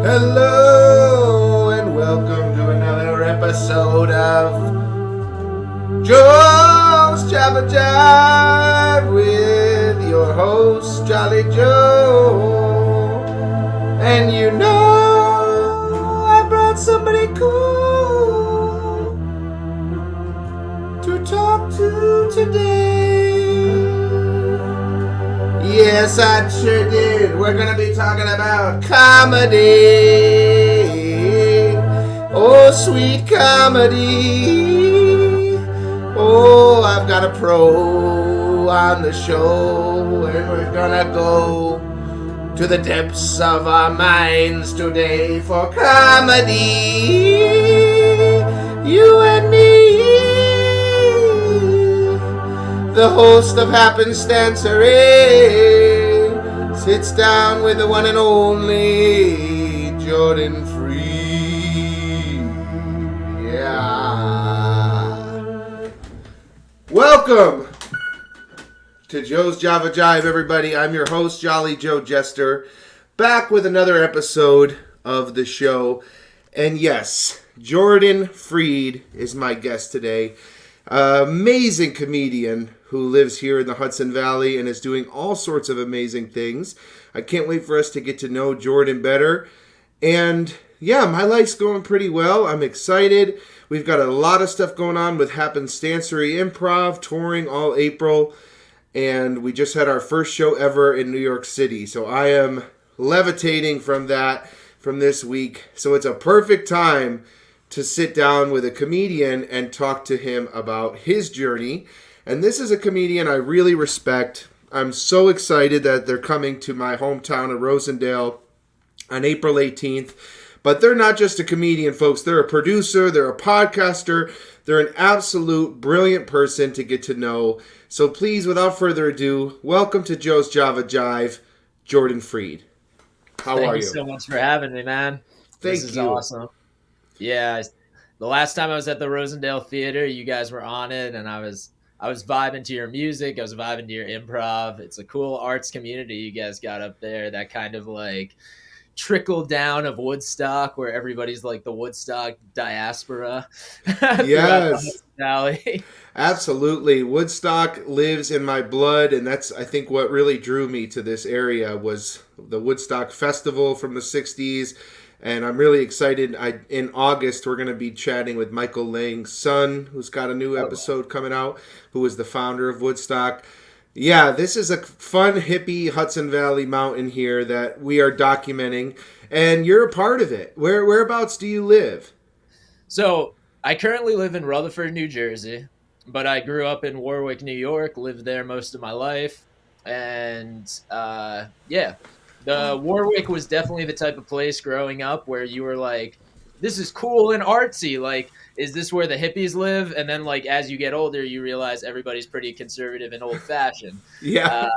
Hello and welcome to another episode of Joe's Java Jive with your host Jolly Joe. And you know I brought somebody cool to talk to today. Yes, I sure did. We're gonna be talking about comedy. Oh, sweet comedy. Oh, I've got a pro on the show, and we're gonna go to the depths of our minds today for comedy. You and me. The host of Happenstancery sits down with the one and only Jordan Free. Yeah. Welcome to Joe's Java Jive, everybody. I'm your host, Jolly Joe Jester, back with another episode of the show. And yes, Jordan Freed is my guest today. Amazing comedian who lives here in the Hudson Valley and is doing all sorts of amazing things. I can't wait for us to get to know Jordan better. And yeah, my life's going pretty well. I'm excited. We've got a lot of stuff going on with Happenstancery Improv, touring all April. And we just had our first show ever in New York City. So I am levitating from this week. So it's a perfect time to sit down with a comedian and talk to him about his journey. And this is a comedian I really respect. I'm so excited that they're coming to my hometown of Rosendale on April 18th. But they're not just a comedian, folks. They're a producer. They're a podcaster. They're an absolute brilliant person to get to know. So please, without further ado, welcome to Joe's Java Jive, Jordan Freed. How are you? Thank you so much for having me, man. This is awesome. Yeah, the last time I was at the Rosendale Theater, you guys were on it, and I was vibing to your music. I was vibing to your improv. It's a cool arts community you guys got up there. That kind of like trickle down of Woodstock, where everybody's like the Woodstock diaspora. Yes, Valley. Absolutely. Woodstock lives in my blood, and that's, I think, what really drew me to this area was the Woodstock Festival from the 60s. And I'm really excited. In August, we're going to be chatting with Michael Lang's son, who's got a new episode coming out, who is the founder of Woodstock. Yeah, this is a fun, hippie Hudson Valley mountain here that we are documenting, and you're a part of it. Whereabouts do you live? So I currently live in Rutherford, New Jersey, but I grew up in Warwick, New York, lived there most of my life, and the Warwick was definitely the type of place growing up where you were like, this is cool and artsy. Like, is this where the hippies live? And then, like, as you get older, you realize everybody's pretty conservative and old-fashioned. Yeah.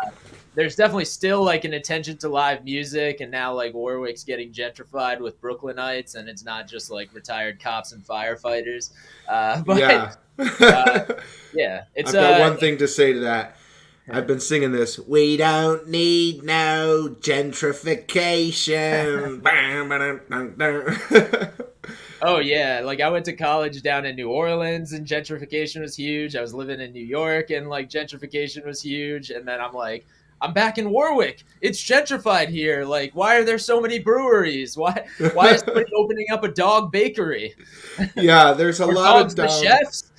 There's definitely still, like, an attention to live music, and now, like, Warwick's getting gentrified with Brooklynites, and it's not just, like, retired cops and firefighters. It's I've got one thing to say to that. I've been singing this. We don't need no gentrification. Oh, yeah. Like, I went to college down in New Orleans, and gentrification was huge. I was living in New York, and, like, gentrification was huge. And then I'm like, I'm back in Warwick. It's gentrified here. Like, why are there so many breweries? Why is somebody opening up a dog bakery? Yeah, there's a lot of dogs. Chefs.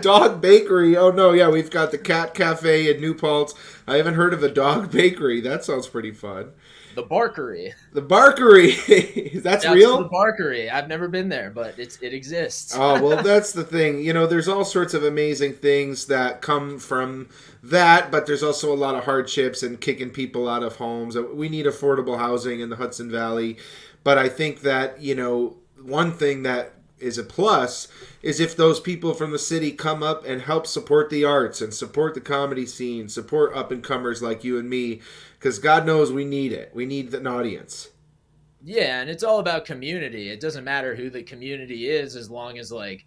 Dog bakery. Oh no, yeah, we've got the Cat Cafe in New Paltz. I haven't heard of a dog bakery. That sounds pretty fun. The Barkery. The Barkery. That's real? The Barkery. I've never been there, but it exists. Oh, well, that's the thing. You know, there's all sorts of amazing things that come from that, but there's also a lot of hardships and kicking people out of homes. We need affordable housing in the Hudson Valley. But I think that, you know, one thing that is a plus is if those people from the city come up and help support the arts and support the comedy scene, support up-and-comers like you and me, because God knows we need it. We need an audience. Yeah, and it's all about community. It doesn't matter who the community is as long as, like,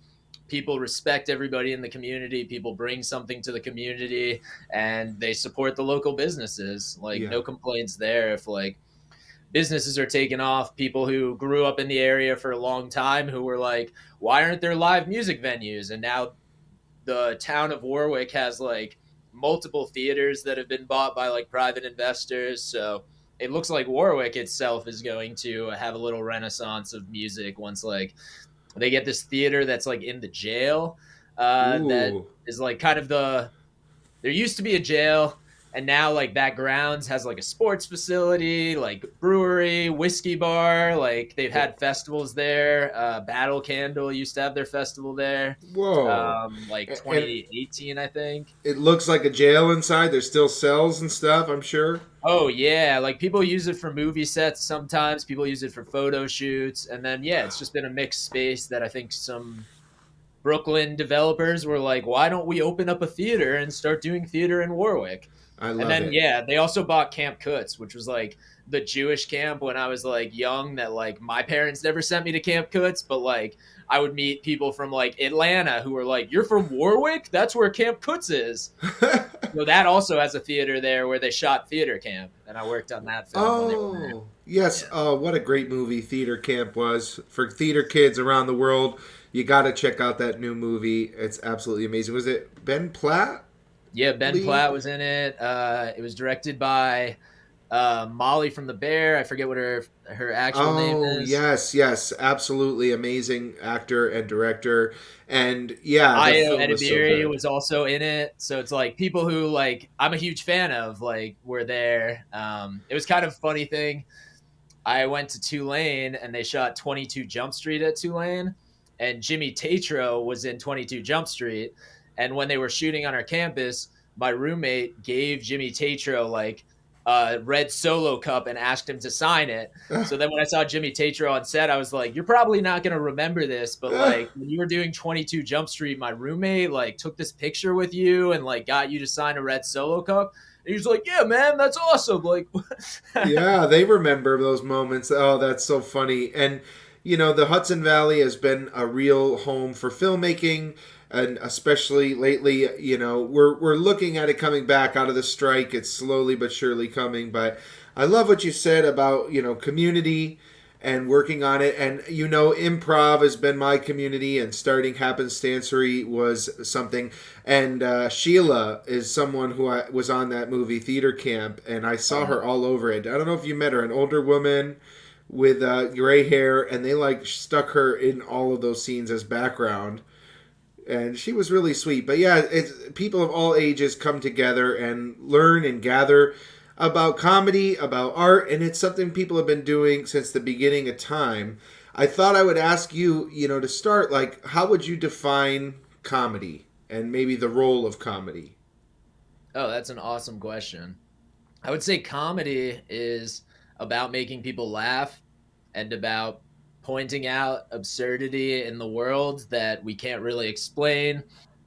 people respect everybody in the community, people bring something to the community, and they support the local businesses. Like, no complaints there if, like, businesses are taking off. People who grew up in the area for a long time who were like, why aren't there live music venues? And now the town of Warwick has like multiple theaters that have been bought by like private investors. So it looks like Warwick itself is going to have a little renaissance of music once like they get this theater that's like in the jail. That Ooh. is like kind of the there used to be a jail, and now like that grounds has like a sports facility, like brewery, whiskey bar. Like they've had festivals there. Battle Candle used to have their festival there. Whoa. Like And 2018, I think. it looks like a jail inside. There's still cells and stuff, I'm sure. Oh yeah, like people use it for movie sets sometimes. People use it for photo shoots, and then yeah, it's just been a mixed space that I think some Brooklyn developers were like, why don't we open up a theater and start doing theater in Warwick? I And love then it. yeah, they also bought Camp Kutz, which was like the Jewish camp when I was like young that like my parents never sent me to Camp Kutz, but like I would meet people from like Atlanta who were like, "You're from Warwick? That's where Camp Kutz is." So that also has a theater there where they shot Theater Camp, and I worked on that film when they were there. Oh, yes. Yeah. Oh, what a great movie Theater Camp was. For theater kids around the world, you got to check out that new movie. It's absolutely amazing. Was it Ben Platt? Yeah, Ben Lee? Platt was in it. It was directed by Molly from The Bear. I forget what her actual name Oh, is. yes, yes. Absolutely amazing actor and director. And yeah, the Ayo film was so Edebiri good. was also in it. So it's like people who like I'm a huge fan of like were there. It was kind of a funny thing. I went to Tulane and they shot 22 Jump Street at Tulane, and Jimmy Tatro was in 22 Jump Street. And when they were shooting on our campus, my roommate gave Jimmy Tatro like a red Solo cup and asked him to sign it. So then when I saw Jimmy Tatro on set, I was like, "You're probably not gonna remember this, but like when you were doing 22 Jump Street, my roommate like took this picture with you and like got you to sign a red Solo cup." And he was like, "Yeah, man, that's awesome." Like, Yeah, they remember those moments. Oh, that's so funny. And the Hudson Valley has been a real home for filmmaking, and especially lately, we're looking at it coming back out of the strike. It's slowly but surely coming, but I love what you said about, community and working on it. And improv has been my community, and starting Happenstancery was something. And Sheila is someone who I was on that movie Theater Camp, and I saw her all over it. I don't know if you met her, an older woman with gray hair, and they like stuck her in all of those scenes as background, and she was really sweet. But yeah, it's people of all ages come together and learn and gather about comedy, about art, and it's something people have been doing since the beginning of time. I thought I would ask you, to start, like, how would you define comedy and maybe the role of comedy? oh, that's an awesome question. I would say comedy is about making people laugh and about pointing out absurdity in the world that we can't really explain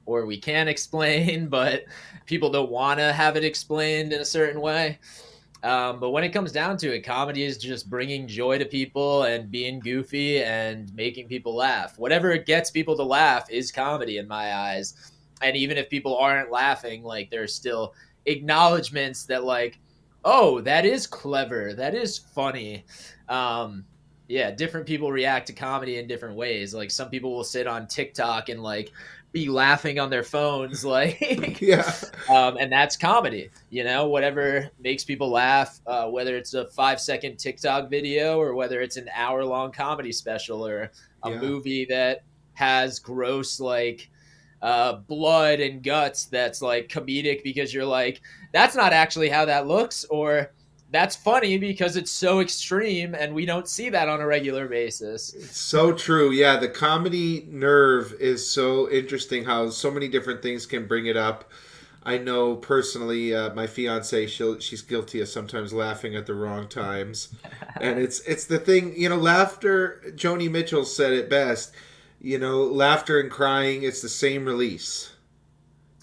or we can explain, but people don't want to have it explained in a certain way. But when it comes down to it, comedy is just bringing joy to people and being goofy and making people laugh. Whatever gets people to laugh is comedy in my eyes. And even if people aren't laughing, like there's still acknowledgments that like, oh, that is clever, that is funny. Um, yeah, different people react to comedy in different ways. Like some people will sit on TikTok and like be laughing on their phones, like Yeah. and that's comedy, whatever makes people laugh, whether it's a 5-second TikTok video or whether it's an hour-long comedy special or a Yeah. movie that has gross like blood and guts that's like comedic because you're like, that's not actually how that looks, or that's funny because it's so extreme and we don't see that on a regular basis. It's so true. Yeah, the comedy nerve is so interesting how so many different things can bring it up. I know personally, my fiance, she's guilty of sometimes laughing at the wrong times, and it's the thing. Laughter. Joni Mitchell said it best. Laughter and crying, it's the same release.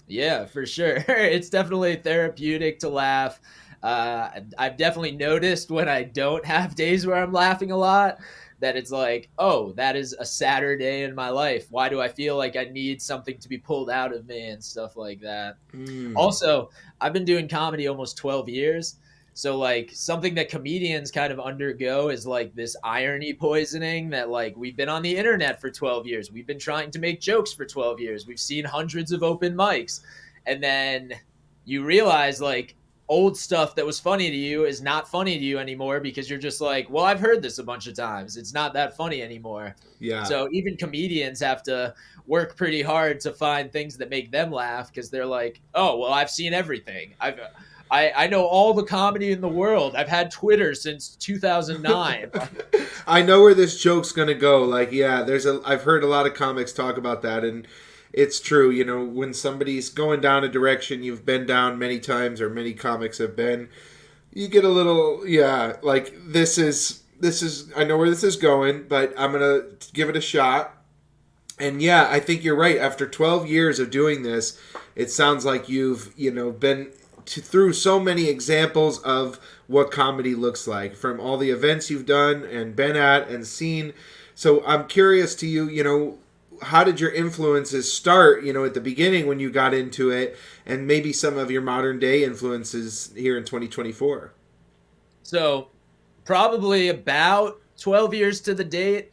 Yeah, for sure. It's definitely therapeutic to laugh. I've definitely noticed when I don't have days where I'm laughing a lot that it's like, oh, that is a sadder day in my life. Why do I feel like I need something to be pulled out of me and stuff like that? Mm. Also, I've been doing comedy almost 12 years. So like something that comedians kind of undergo is like this irony poisoning that like we've been on the internet for 12 years. We've been trying to make jokes for 12 years. We've seen hundreds of open mics. And then you realize like old stuff that was funny to you is not funny to you anymore because you're just like, well, I've heard this a bunch of times. It's not that funny anymore. Yeah. So even comedians have to work pretty hard to find things that make them laugh because they're like, oh, well, I've seen everything. I know all the comedy in the world. I've had Twitter since 2009. I know where this joke's gonna go. Like, yeah, I've heard a lot of comics talk about that, and it's true. You know, when somebody's going down a direction you've been down many times, or many comics have been, you get a little, yeah, like this is. I know where this is going, but I'm gonna give it a shot. And yeah, I think you're right. After 12 years of doing this, it sounds like you've, been through so many examples of what comedy looks like from all the events you've done and been at and seen. So I'm curious to you, how did your influences start, at the beginning when you got into it, and maybe some of your modern day influences here in 2024? So probably about 12 years to the date.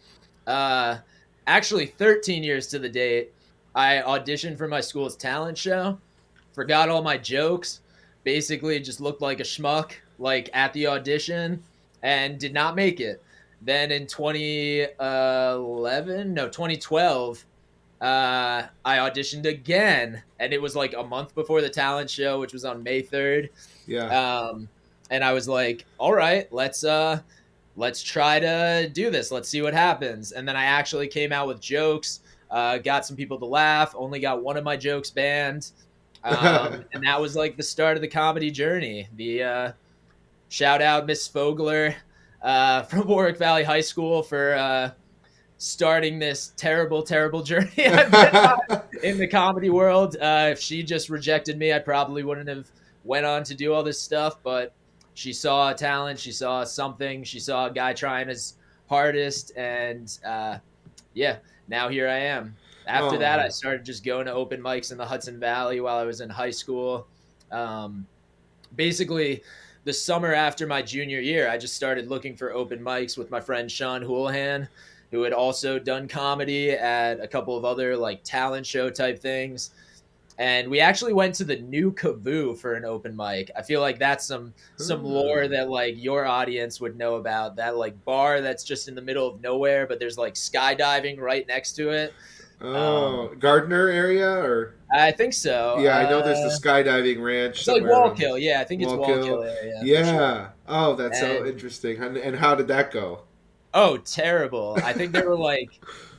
Actually 13 years to the date. I auditioned for my school's talent show, forgot all my jokes, basically just looked like a schmuck like at the audition, and did not make it. Then in 2012, I auditioned again, and it was like a month before the talent show, which was on May 3rd. Yeah. And I was like, all right, let's try to do this. Let's see what happens. And then I actually came out with jokes, got some people to laugh, only got one of my jokes banned. And that was like the start of the comedy journey. The shout out Miss Fogler from Warwick Valley High School for starting this terrible, terrible journey I've been on in the comedy world. If she just rejected me, I probably wouldn't have went on to do all this stuff. But she saw a talent, she saw something, she saw a guy trying his hardest, and yeah, now here I am. After that, I started just going to open mics in the Hudson Valley while I was in high school. Basically, the summer after my junior year, I just started looking for open mics with my friend Sean Houlihan, who had also done comedy at a couple of other like talent show type things. And we actually went to the New Cavoo for an open mic. I feel like that's some lore that like your audience would know about. That like bar that's just in the middle of nowhere, but there's like skydiving right next to it. Gardner area, or I think so. Yeah, I know there's the skydiving ranch. It's like Wallkill. Yeah, I think it's Wallkill area. Yeah. Sure. Oh, that's so interesting. And how did that go? Oh, terrible. I think there were like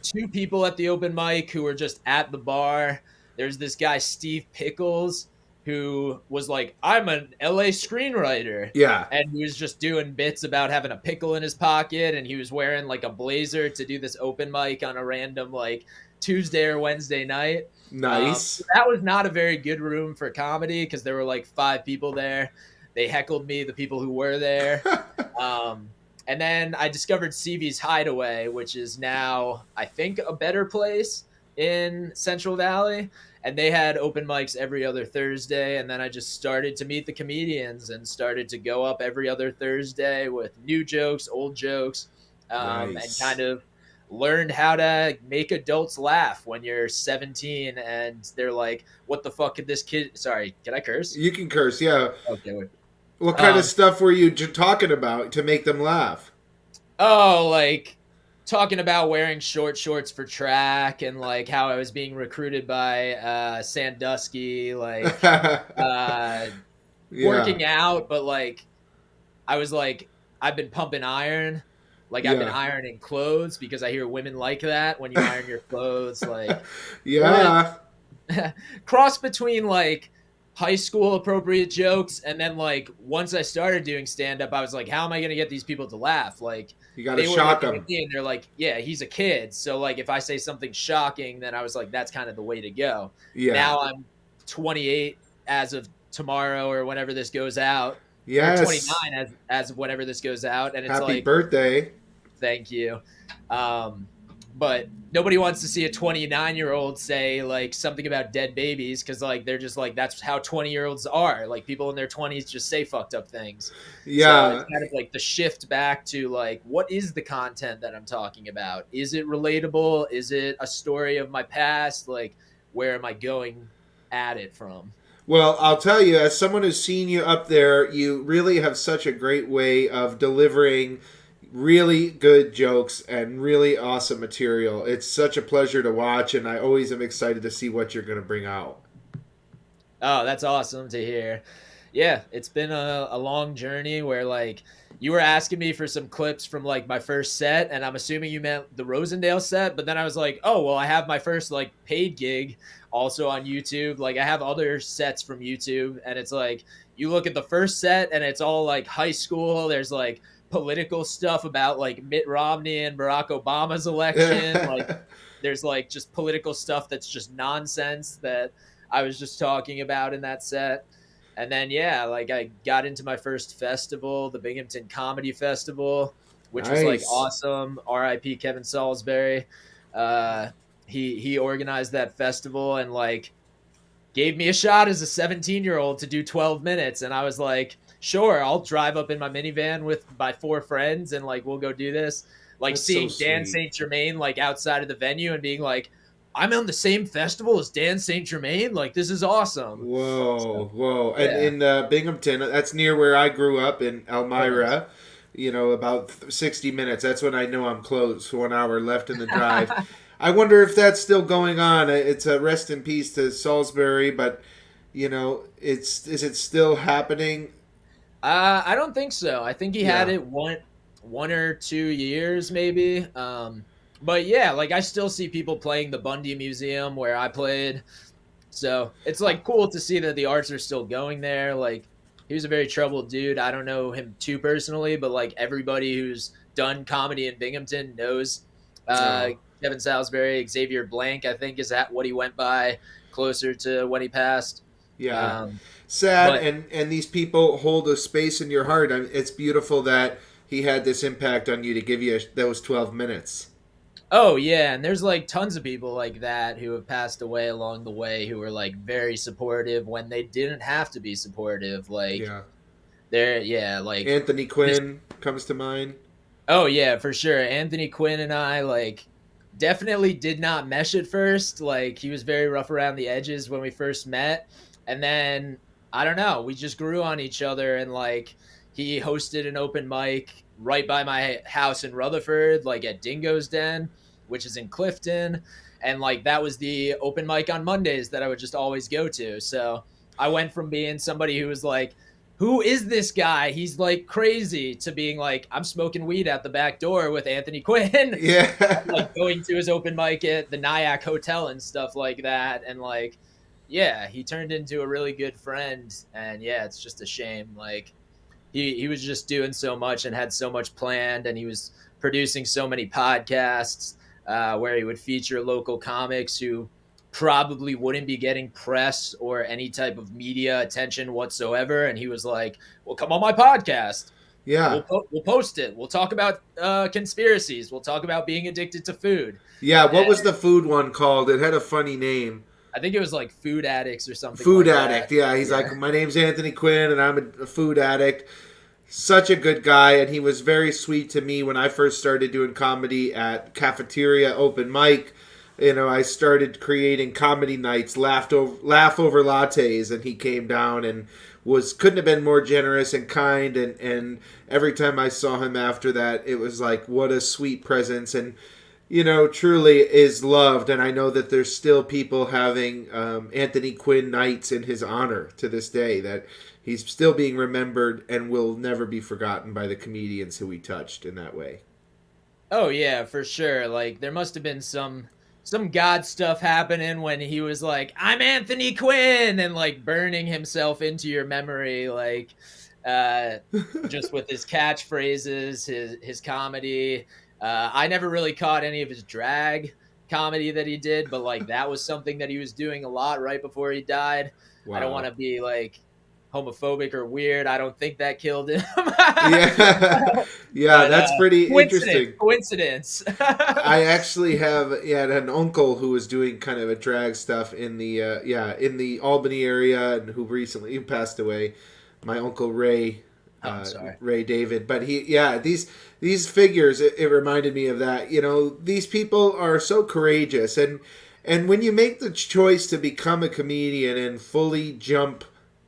2 people at the open mic who were just at the bar. There's this guy, Steve Pickles, who was like, I'm an LA screenwriter. Yeah. And he was just doing bits about having a pickle in his pocket, and he was wearing like a blazer to do this open mic on a random like Tuesday or Wednesday night. Nice. So that was not a very good room for comedy because there were like 5 people there. They heckled me, the people who were there. And then I discovered CV's Hideaway, which is now, I think, a better place in Central Valley. And they had open mics every other Thursday. And then I just started to meet the comedians and started to go up every other Thursday with new jokes, old jokes, and kind of learned how to make adults laugh when you're 17 and they're like, what the fuck could this kid... Sorry, can I curse? You can curse, yeah. Okay, wait. What kind of stuff were you talking about to make them laugh? Oh, like talking about wearing short shorts for track and like how I was being recruited by Sandusky, like working out, but like I was like, I've been pumping iron. Like I've been ironing clothes because I hear women like that when you iron your clothes. Like, cross between like high school appropriate jokes and then like once I started doing stand up, I was like, how am I going to get these people to laugh? Like you got to shock them. And they're like, yeah, he's a kid. So like if I say something shocking, then I was like, that's kind of the way to go. Yeah. Now I'm 28 as of tomorrow or whenever this goes out. Yes. 29 as of whenever this goes out, and it's happy like birthday. Thank you. but nobody wants to see a 29-year-old say like something about dead babies, because like they're just like, that's how 20-year-olds are. Like people in their 20s just say fucked up things. So it's Yeah. kind of like the shift back to like, what is the content that I'm talking about? Is it relatable? Is it a story of my past? Like, where am I going at it from? Well, I'll tell you, as someone who's seen you up there, you really have such a great way of delivering really good jokes and really awesome material. It's such a pleasure to watch, and I always am excited to see what you're going to bring out. Oh, that's awesome to hear. Yeah, it's been a long journey where like you were asking me for some clips from like my first set, and I'm assuming you meant the Rosendale set, but then I was like, oh, well, I have my first like paid gig also on YouTube. Like I have other sets from YouTube, and it's like you look at the first set and it's all like high school. There's like political stuff about like Mitt Romney and Barack Obama's election. Like there's like just political stuff that's just nonsense that I was just talking about in that set. And then yeah, like I got into my first festival, the Binghamton Comedy Festival, which was like Nice. awesome. R.I.P. Kevin Salisbury. Uh, he organized that festival and like gave me a shot as a 17-year-old to do 12 minutes, and I was like, sure, I'll drive up in my minivan with my 4 friends and like we'll go do this. Like That's so seeing Dan sweet. St. Germain like outside of the venue and being like, I'm on the same festival as Dan St. Germain. Like this is awesome. So Whoa, whoa. And yeah. in Binghamton, that's near where I grew up in Oh, nice. Elmira, about 60 minutes. That's when I know I'm close, 1 hour left in the drive. I wonder if that's still going on. It's a rest in peace to Salisbury, but, is it still happening? I don't think so. I think he had Yeah. it one or 2 years maybe. But yeah, like I still see people playing the Bundy Museum where I played. So it's Uh, like cool to see that the arts are still going there. Like he was a very troubled dude. I don't know him too personally, but like everybody who's done comedy in Binghamton knows uh, no. Kevin Salisbury. Xavier Blank, I think, is that what he went by closer to when he passed. Yeah. Um, Sad, but and these people hold a space in your heart. It's beautiful that he had this impact on you to give you those 12 minutes. oh yeah, and there's like tons of people like that who have passed away along the way who were like very supportive when they didn't have to be supportive. Like Yeah. they're yeah, like Anthony just Quinn comes to mind. oh yeah, for sure. Anthony Quinn and I like definitely did not mesh at first. Like he was very rough around the edges when we first met. And then I don't know, we just grew on each other, and like he hosted an open mic right by my house in Rutherford, like at Dingo's Den, which is in Clifton. And like that was the open mic on Mondays that I would just always go to. So I went from being somebody who was like, who is this guy? He's like crazy, to being like, I'm smoking weed at the back door with Anthony Quinn, like Yeah. going to his open mic at the Nyack Hotel and stuff like that. And like, yeah, he turned into a really good friend. And yeah, it's just a shame. Like he was just doing so much and had so much planned, and he was producing so many podcasts where he would feature local comics who probably wouldn't be getting press or any type of media attention whatsoever. And he was like, well, come on my podcast. Yeah. We'll post it. We'll talk about conspiracies. We'll talk about being addicted to food. Yeah. And What was the food one called? It had a funny name. I think it was like food addicts or something Food like that. addict. Yeah. He's Yeah. like, my name's Anthony Quinn, and I'm a food addict. Such a good guy, and he was very sweet to me when I first started doing comedy at cafeteria open mic. I started creating comedy nights, laugh over lattes, and he came down and was couldn't have been more generous and kind. And every time I saw him after that, it was like, what a sweet presence, and truly is loved. And I know that there's still people having Anthony Quinn nights in his honor to this day. That he's still being remembered and will never be forgotten by the comedians who he touched in that way. Oh yeah, for sure. Like there must have been some god stuff happening when he was like, "I'm Anthony Quinn," and like burning himself into your memory, like uh, just with his catchphrases, his comedy. I never really caught any of his drag comedy that he did, but like that was something that he was doing a lot right before he died. I don't want Wow. to be like homophobic or weird. I don't think that killed him. Yeah, yeah, But that's pretty interesting. coincidence. I actually have an uncle who was doing kind of a drag stuff in the in the Albany area, and who recently passed away. My uncle Ray, I'm sorry. Ray David. But these figures, it reminded me of that. You know, these people are so courageous, and when you make the choice to become a comedian and fully jump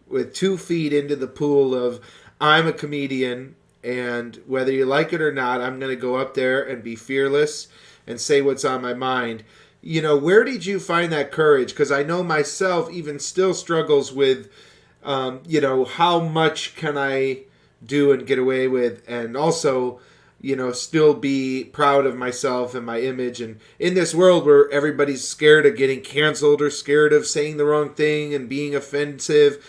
with 2 feet into the pool of I'm a comedian, and whether you like it or not, I'm going to go up there and be fearless and say what's on my mind. You know, where did you find that courage? Because I know myself even still struggles with, you know, how much can I do and get away with, and also, you know, still be proud of myself and my image. And in this world where everybody's scared of getting canceled or scared of saying the wrong thing and being offensive,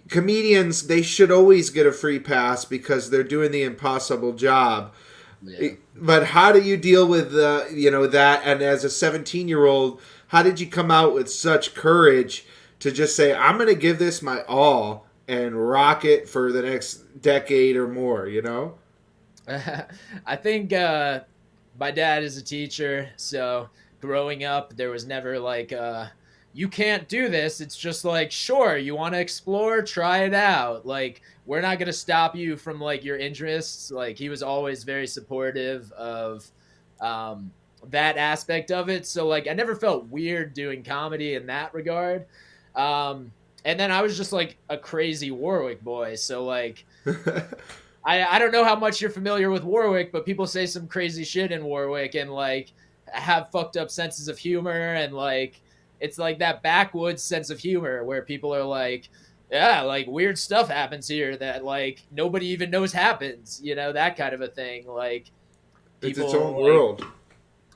comedians, they should always get a free pass because they're doing the impossible job. Yeah. But how do you deal with you know, that? And as a 17-year-old, how did you come out with such courage to just say, I'm going to give this my all and rock it for the next decade or more, you know? I think my dad is a teacher, so growing up, there was never like, you can't do this. It's just like, sure, you want to explore, try it out. Like, we're not going to stop you from like your interests. Like, he was always very supportive of that aspect of it. So like, I never felt weird doing comedy in that regard. And then I was just like a crazy Warwick boy. So like, I don't know how much you're familiar with Warwick, but people say some crazy shit in Warwick and like have fucked up senses of humor, and like it's like that backwoods sense of humor where people are like, yeah, like weird stuff happens here that like nobody even knows happens, you know, that kind of a thing. Like people, it's its own world.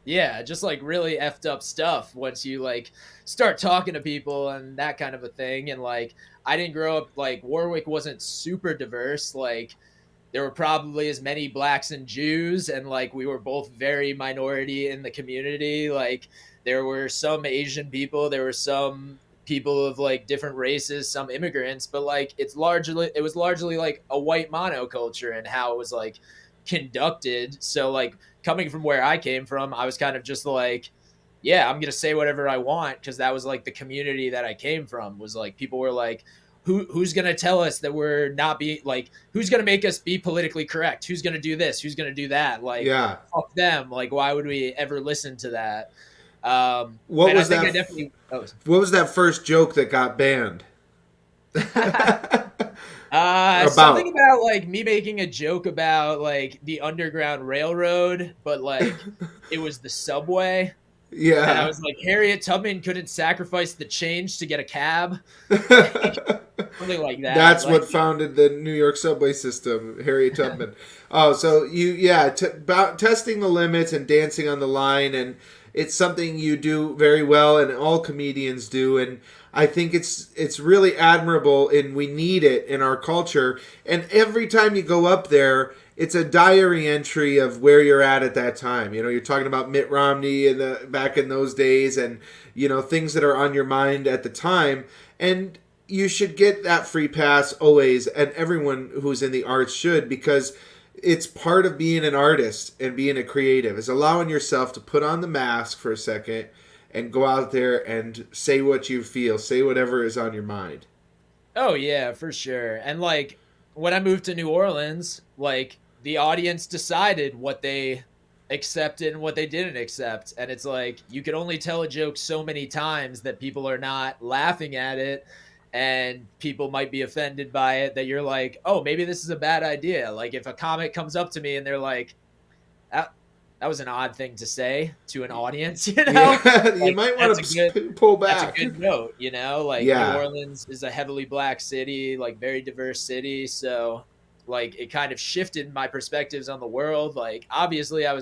Yeah, just like really effed up stuff once you like start talking to people and that kind of a thing. And like I didn't grow up, like Warwick wasn't super diverse. Like there were probably as many blacks and Jews, and like we were both very minority in the community. Like there were some Asian people, there were some people of like different races, some immigrants, but like it was largely like a white monoculture and how it was like conducted. So like coming from where I came from, I was kind of just like, yeah, I'm gonna say whatever I want, because that was like the community that I came from. Was like people were like, who's gonna tell us that we're not being like, who's gonna make us be politically correct? Who's gonna do this? Who's gonna do that? Like, yeah, fuck them. Like, why would we ever listen to that? What was that first joke that got banned? Something about like me making a joke about like the Underground Railroad, but like it was the subway. Yeah. And I was like, Harriet Tubman couldn't sacrifice the change to get a cab. Something like that. That's like, what founded the New York subway system, Harriet Tubman. Oh, so testing the limits and dancing on the line, and it's something you do very well, and all comedians do, and I think it's really admirable, and we need it in our culture. And every time you go up there, it's a diary entry of where you're at that time. You know, you're talking about Mitt Romney back in those days, and you know, things that are on your mind at the time, and you should get that free pass always, and everyone who's in the arts should, because it's part of being an artist and being a creative, is allowing yourself to put on the mask for a second and go out there and say what you feel, say whatever is on your mind. Oh yeah, for sure. And like when I moved to New Orleans, like the audience decided what they accepted and what they didn't accept. And it's like you can only tell a joke so many times that people are not laughing at it, and people might be offended by it, that you're like, oh, maybe this is a bad idea. Like if a comic comes up to me and they're like, that was an odd thing to say to an audience, you know? Yeah, like, you might want to pull back. That's a good note, you know? Like yeah. New Orleans is a heavily black city, like very diverse city. So like it kind of shifted my perspectives on the world. Like obviously I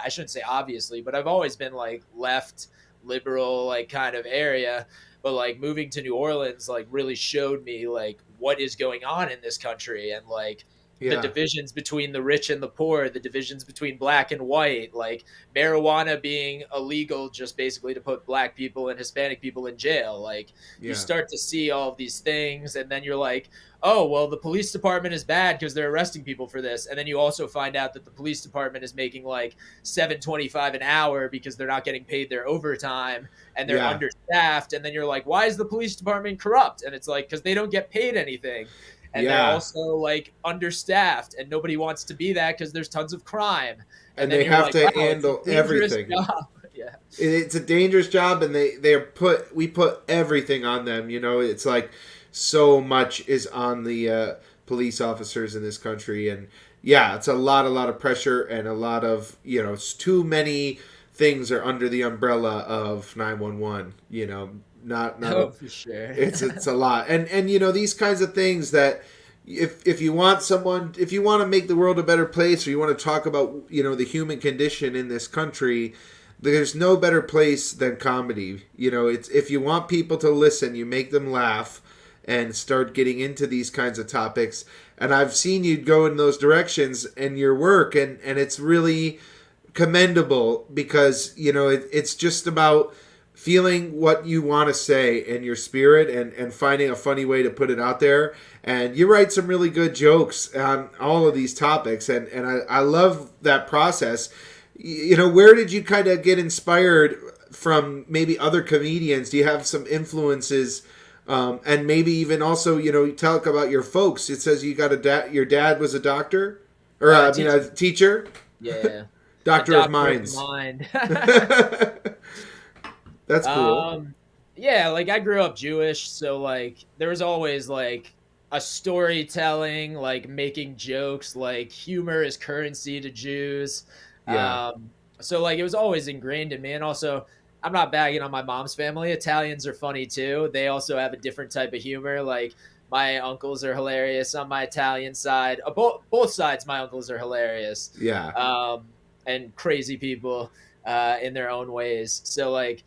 shouldn't say obviously, but I've always been like left liberal, like kind of area. But like moving to New Orleans, like really showed me like what is going on in this country. And like the divisions between the rich and the poor, the divisions between black and white, like marijuana being illegal just basically to put black people and Hispanic people in jail. Like you start to see all of these things, and then you're like, oh, well, the police department is bad because they're arresting people for this. And then you also find out that the police department is making like $7.25 an hour because they're not getting paid their overtime and they're understaffed. And then you're like, why is the police department corrupt? And it's like, because they don't get paid anything. And they're also like understaffed, and nobody wants to be that because there's tons of crime. And they have to handle everything. Yeah. It's a dangerous job, and we put everything on them. You know, it's like so much is on the police officers in this country, and it's a lot of pressure, and a lot of, you know, too many things are under the umbrella of 911. You know. Not for sure. It's a lot, and you know, these kinds of things that if you want to make the world a better place, or you want to talk about, you know, the human condition in this country, there's no better place than comedy. You know, it's if you want people to listen, you make them laugh and start getting into these kinds of topics. And I've seen you go in those directions in your work, and it's really commendable because, you know, it's just about feeling what you want to say in your spirit, and finding a funny way to put it out there. And you write some really good jokes on all of these topics, and I love that process. You know, where did you kind of get inspired from? Maybe other comedians? Do you have some influences? And maybe even also, you know, you talk about your folks. It says you got your dad was a doctor, or a teacher. Yeah. Doctor of minds. That's cool. Yeah, like I grew up Jewish, so like there was always like a storytelling, like making jokes, like humor is currency to Jews. Yeah. So like it was always ingrained in me. And also, I'm not bagging on my mom's family. Italians are funny too. They also have a different type of humor. Like my uncles are hilarious on my Italian side. Both sides, my uncles are hilarious. Yeah. And crazy people in their own ways. So like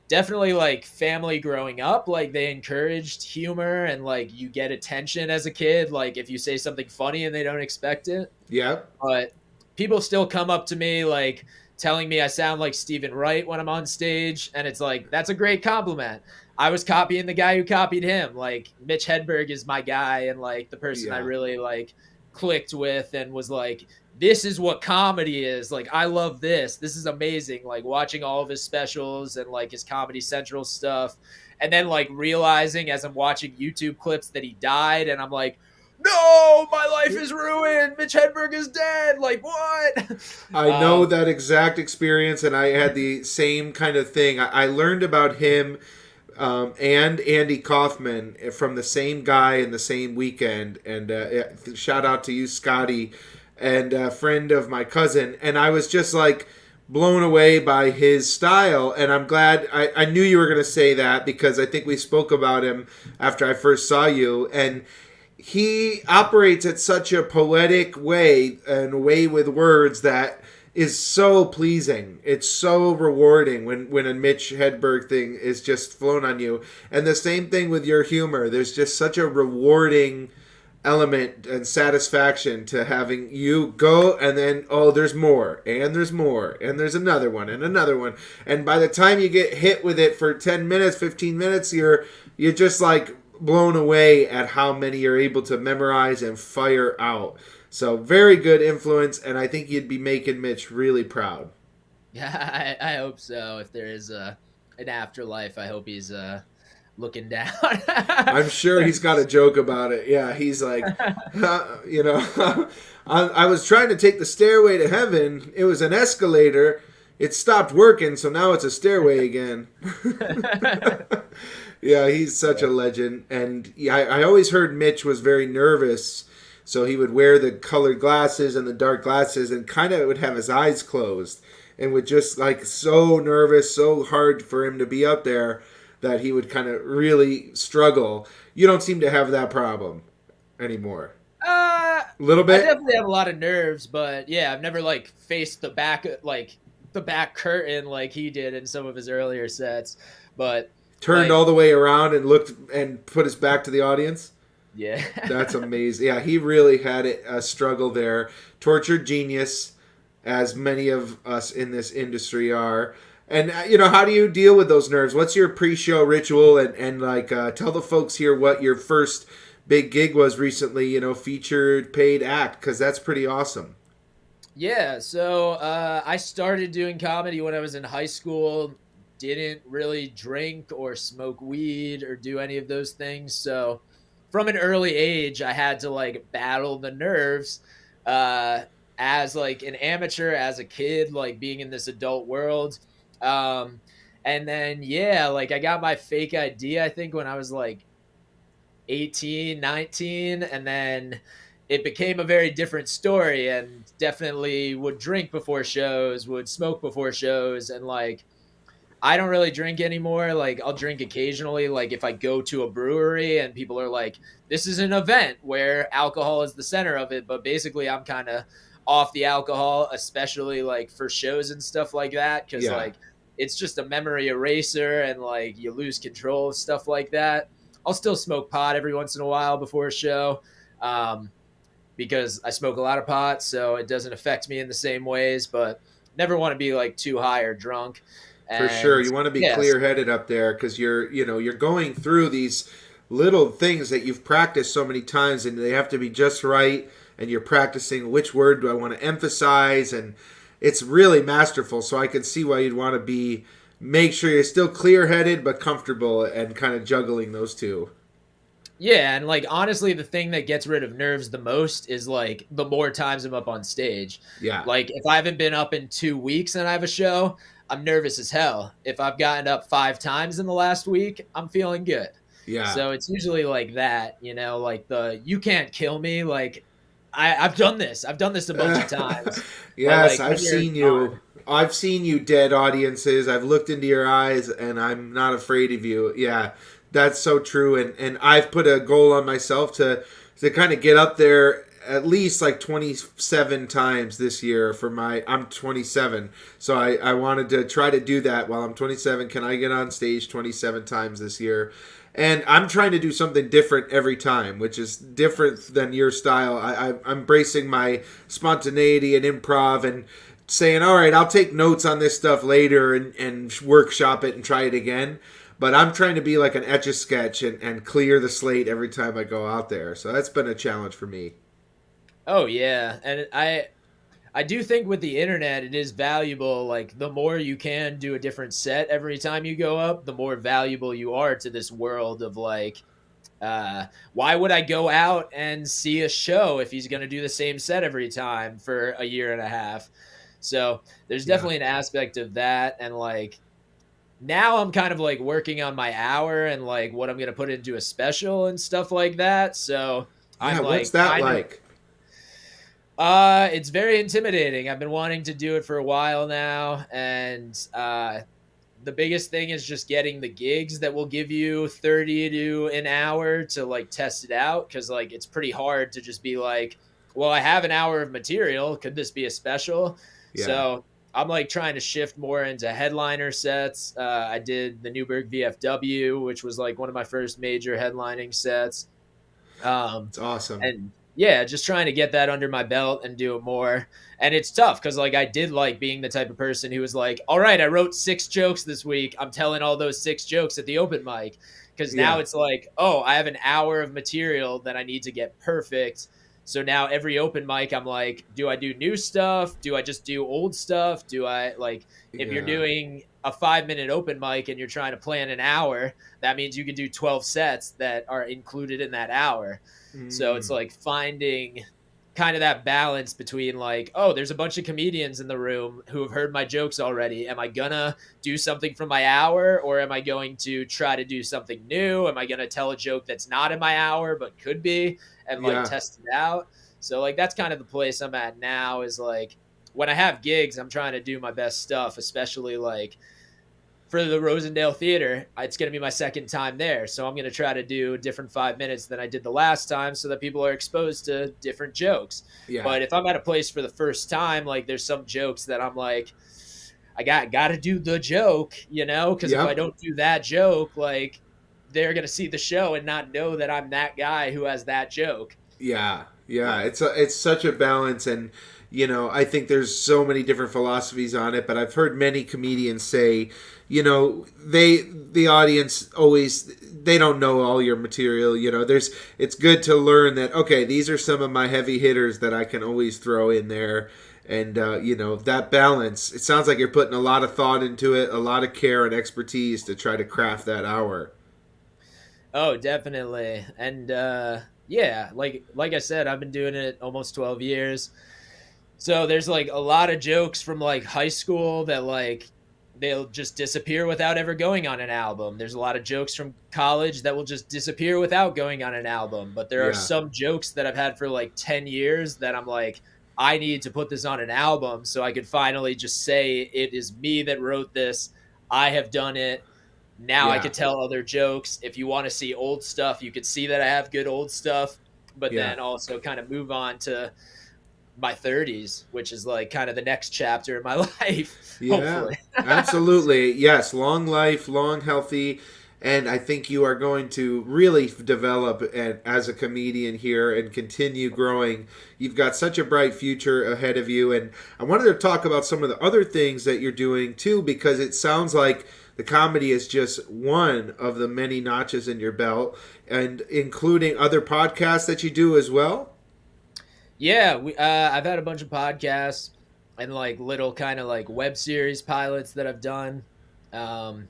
definitely like family growing up, like they encouraged humor, and like you get attention as a kid, like if you say something funny and they don't expect it. Yeah. But people still come up to me like telling me I sound like Stephen Wright when I'm on stage, and it's like, that's a great compliment. I was copying the guy who copied him. Like Mitch Hedberg is my guy, and like the person I really like clicked with and was like, this is what comedy is. Like, I love this. This is amazing. Like watching all of his specials and like his Comedy Central stuff. And then like realizing as I'm watching YouTube clips that he died, and I'm like, no, my life is ruined. Mitch Hedberg is dead. Like, what? I know that exact experience, and I had the same kind of thing. I learned about him and Andy Kaufman from the same guy in the same weekend. And shout out to you, Scotty, and a friend of my cousin. And I was just like blown away by his style. And I'm glad I knew you were going to say that, because I think we spoke about him after I first saw you. And he operates at such a poetic way, and a way with words that is so pleasing. It's so rewarding when a Mitch Hedberg thing is just flown on you. And the same thing with your humor. There's just such a rewarding element and satisfaction to having you go, and then, oh, there's more, and there's more, and there's another one, and another one. And by the time you get hit with it for 10 minutes, 15 minutes, you're just like blown away at how many you're able to memorize and fire out. So very good influence, and I think you'd be making Mitch really proud. Yeah, I hope so. If there is an afterlife, I hope he's looking down. I'm sure he's got a joke about it. Yeah, he's like, you know, I was trying to take the stairway to heaven. It was an escalator. It stopped working, so now it's a stairway again. Yeah, he's such a legend. And yeah, I always heard Mitch was very nervous, so he would wear the colored glasses and the dark glasses, and kind of would have his eyes closed, and would just like so nervous, so hard for him to be up there, that he would kind of really struggle. You don't seem to have that problem anymore. A little bit? I definitely have a lot of nerves, but yeah, I've never like faced the back curtain like he did in some of his earlier sets. But turned all the way around and looked and put his back to the audience? Yeah. That's amazing. Yeah, he really had a struggle there. Tortured genius, as many of us in this industry are. And how do you deal with those nerves? What's your pre-show ritual? And like, tell the folks here what your first big gig was recently. Featured paid act, because that's pretty awesome. Yeah, so I started doing comedy when I was in high school. Didn't really drink or smoke weed or do any of those things. So from an early age, I had to like battle the nerves uh, as like an amateur, as a kid, like being in this adult world. Um, and then, yeah, like I got my fake ID, I think, when I was like 18, 19, and then it became a very different story, and definitely would drink before shows, would smoke before shows, and like I don't really drink anymore. Like I'll drink occasionally, like if I go to a brewery and people are like, this is an event where alcohol is the center of it, but basically I'm kind of off the alcohol, especially like for shows and stuff like that, because Yeah, like it's just a memory eraser and like you lose control of stuff like that. I'll still smoke pot every once in a while before a show, um, because I smoke a lot of pot, so it doesn't affect me in the same ways, but never want to be like too high or drunk. for sure. And You want to be yes, clear-headed up there, because you're going through these little things that you've practiced so many times, and they have to be just right. And you're practicing which word do I want to emphasize, and it's really masterful. So I can see why you'd want to make sure you're still clear-headed but comfortable, and kind of juggling those two. yeah, and like honestly, the thing that gets rid of nerves the most is like the more times I'm up on stage. Yeah, Like if I haven't been up in 2 weeks and I have a show, I'm nervous as hell. If I've gotten up 5 times in the last week, I'm feeling good. yeah. So it's usually like that, like the you can't kill me. Like I've done this. I've done this a bunch of times. But Yes, like I've when you're seen you. on, I've seen you dead audiences. I've looked into your eyes, and I'm not afraid of you. Yeah, that's so true. And I've put a goal on myself to kind of get up there at least like 27 times this year for I'm 27. So I wanted to try to do that while I'm 27. Can I get on stage 27 times this year? And I'm trying to do something different every time, which is different than your style. I'm embracing my spontaneity and improv, and saying, all right, I'll take notes on this stuff later, and workshop it and try it again. But I'm trying to be like an Etch-a-Sketch, and clear the slate every time I go out there. So that's been a challenge for me. oh yeah, and I do think with the internet, it is valuable. Like, the more you can do a different set every time you go up, the more valuable you are to this world of like, why would I go out and see a show if he's going to do the same set every time for a year and a half? So there's Yeah. definitely an aspect of that. And like, now I'm kind of like working on my hour and like what I'm going to put into a special and stuff like that. So I'm Yeah, what's like that kind of like? it's very intimidating. I've been wanting to do it for a while now, and the biggest thing is just getting the gigs that will give you 30 to an hour to like test it out, cuz like it's pretty hard to just be like, well, I have an hour of material, could this be a special? Yeah. So I'm like trying to shift more into headliner sets. I did the Newburgh VFW, which was like one of my first major headlining sets. It's awesome. And yeah, just trying to get that under my belt and do it more. And it's tough because like I did like being the type of person who was like, all right, I wrote 6 jokes this week, I'm telling all those 6 jokes at the open mic. Because now Yeah. it's like, oh, I have an hour of material that I need to get perfect. So now every open mic, I'm like, do I do new stuff? Do I just do old stuff? Do I like, if you're Yeah. doing a 5 minute open mic and you're trying to plan an hour, that means you can do 12 sets that are included in that hour. So it's Mm. like finding kind of that balance between like, oh, there's a bunch of comedians in the room who have heard my jokes already. Am I gonna do something from my hour, or am I going to try to do something new? Am I gonna tell a joke that's not in my hour but could be, and like Yeah. test it out? So like that's kind of the place I'm at now, is like when I have gigs, I'm trying to do my best stuff, especially like for the Rosendale Theater. It's going to be my second time there. So I'm going to try to do a different 5 minutes than I did the last time so that people are exposed to different jokes. Yeah. But if I'm at a place for the first time, like there's some jokes that I'm like, I got to do the joke, because if I Yep. don't do that joke, like they're going to see the show and not know that I'm that guy who has that joke. Yeah, yeah, it's such a balance, and I think there's so many different philosophies on it. But I've heard many comedians say, the audience always, they don't know all your material. It's good to learn that, okay, these are some of my heavy hitters that I can always throw in there, and that balance. It sounds like you're putting a lot of thought into it, a lot of care and expertise to try to craft that hour. Oh, definitely. And yeah, like I said, I've been doing it almost 12 years. So there's like a lot of jokes from like high school that like they'll just disappear without ever going on an album. There's a lot of jokes from college that will just disappear without going on an album. But there are Yeah. some jokes that I've had for like 10 years that I'm like, I need to put this on an album so I could finally just say it is me that wrote this. I have done it. Now I Yeah. could tell other jokes. If you want to see old stuff, you could see that I have good old stuff, but Yeah. then also kind of move on to my 30s, which is like kind of the next chapter in my life, Yeah, hopefully. absolutely. Yes, long life, long healthy, and I think you are going to really develop as a comedian here and continue growing. You've got such a bright future ahead of you, and I wanted to talk about some of the other things that you're doing too, because it sounds like the comedy is just one of the many notches in your belt, and including other podcasts that you do as well. Yeah, I've had a bunch of podcasts and like little kind of like web series pilots that I've done. Um,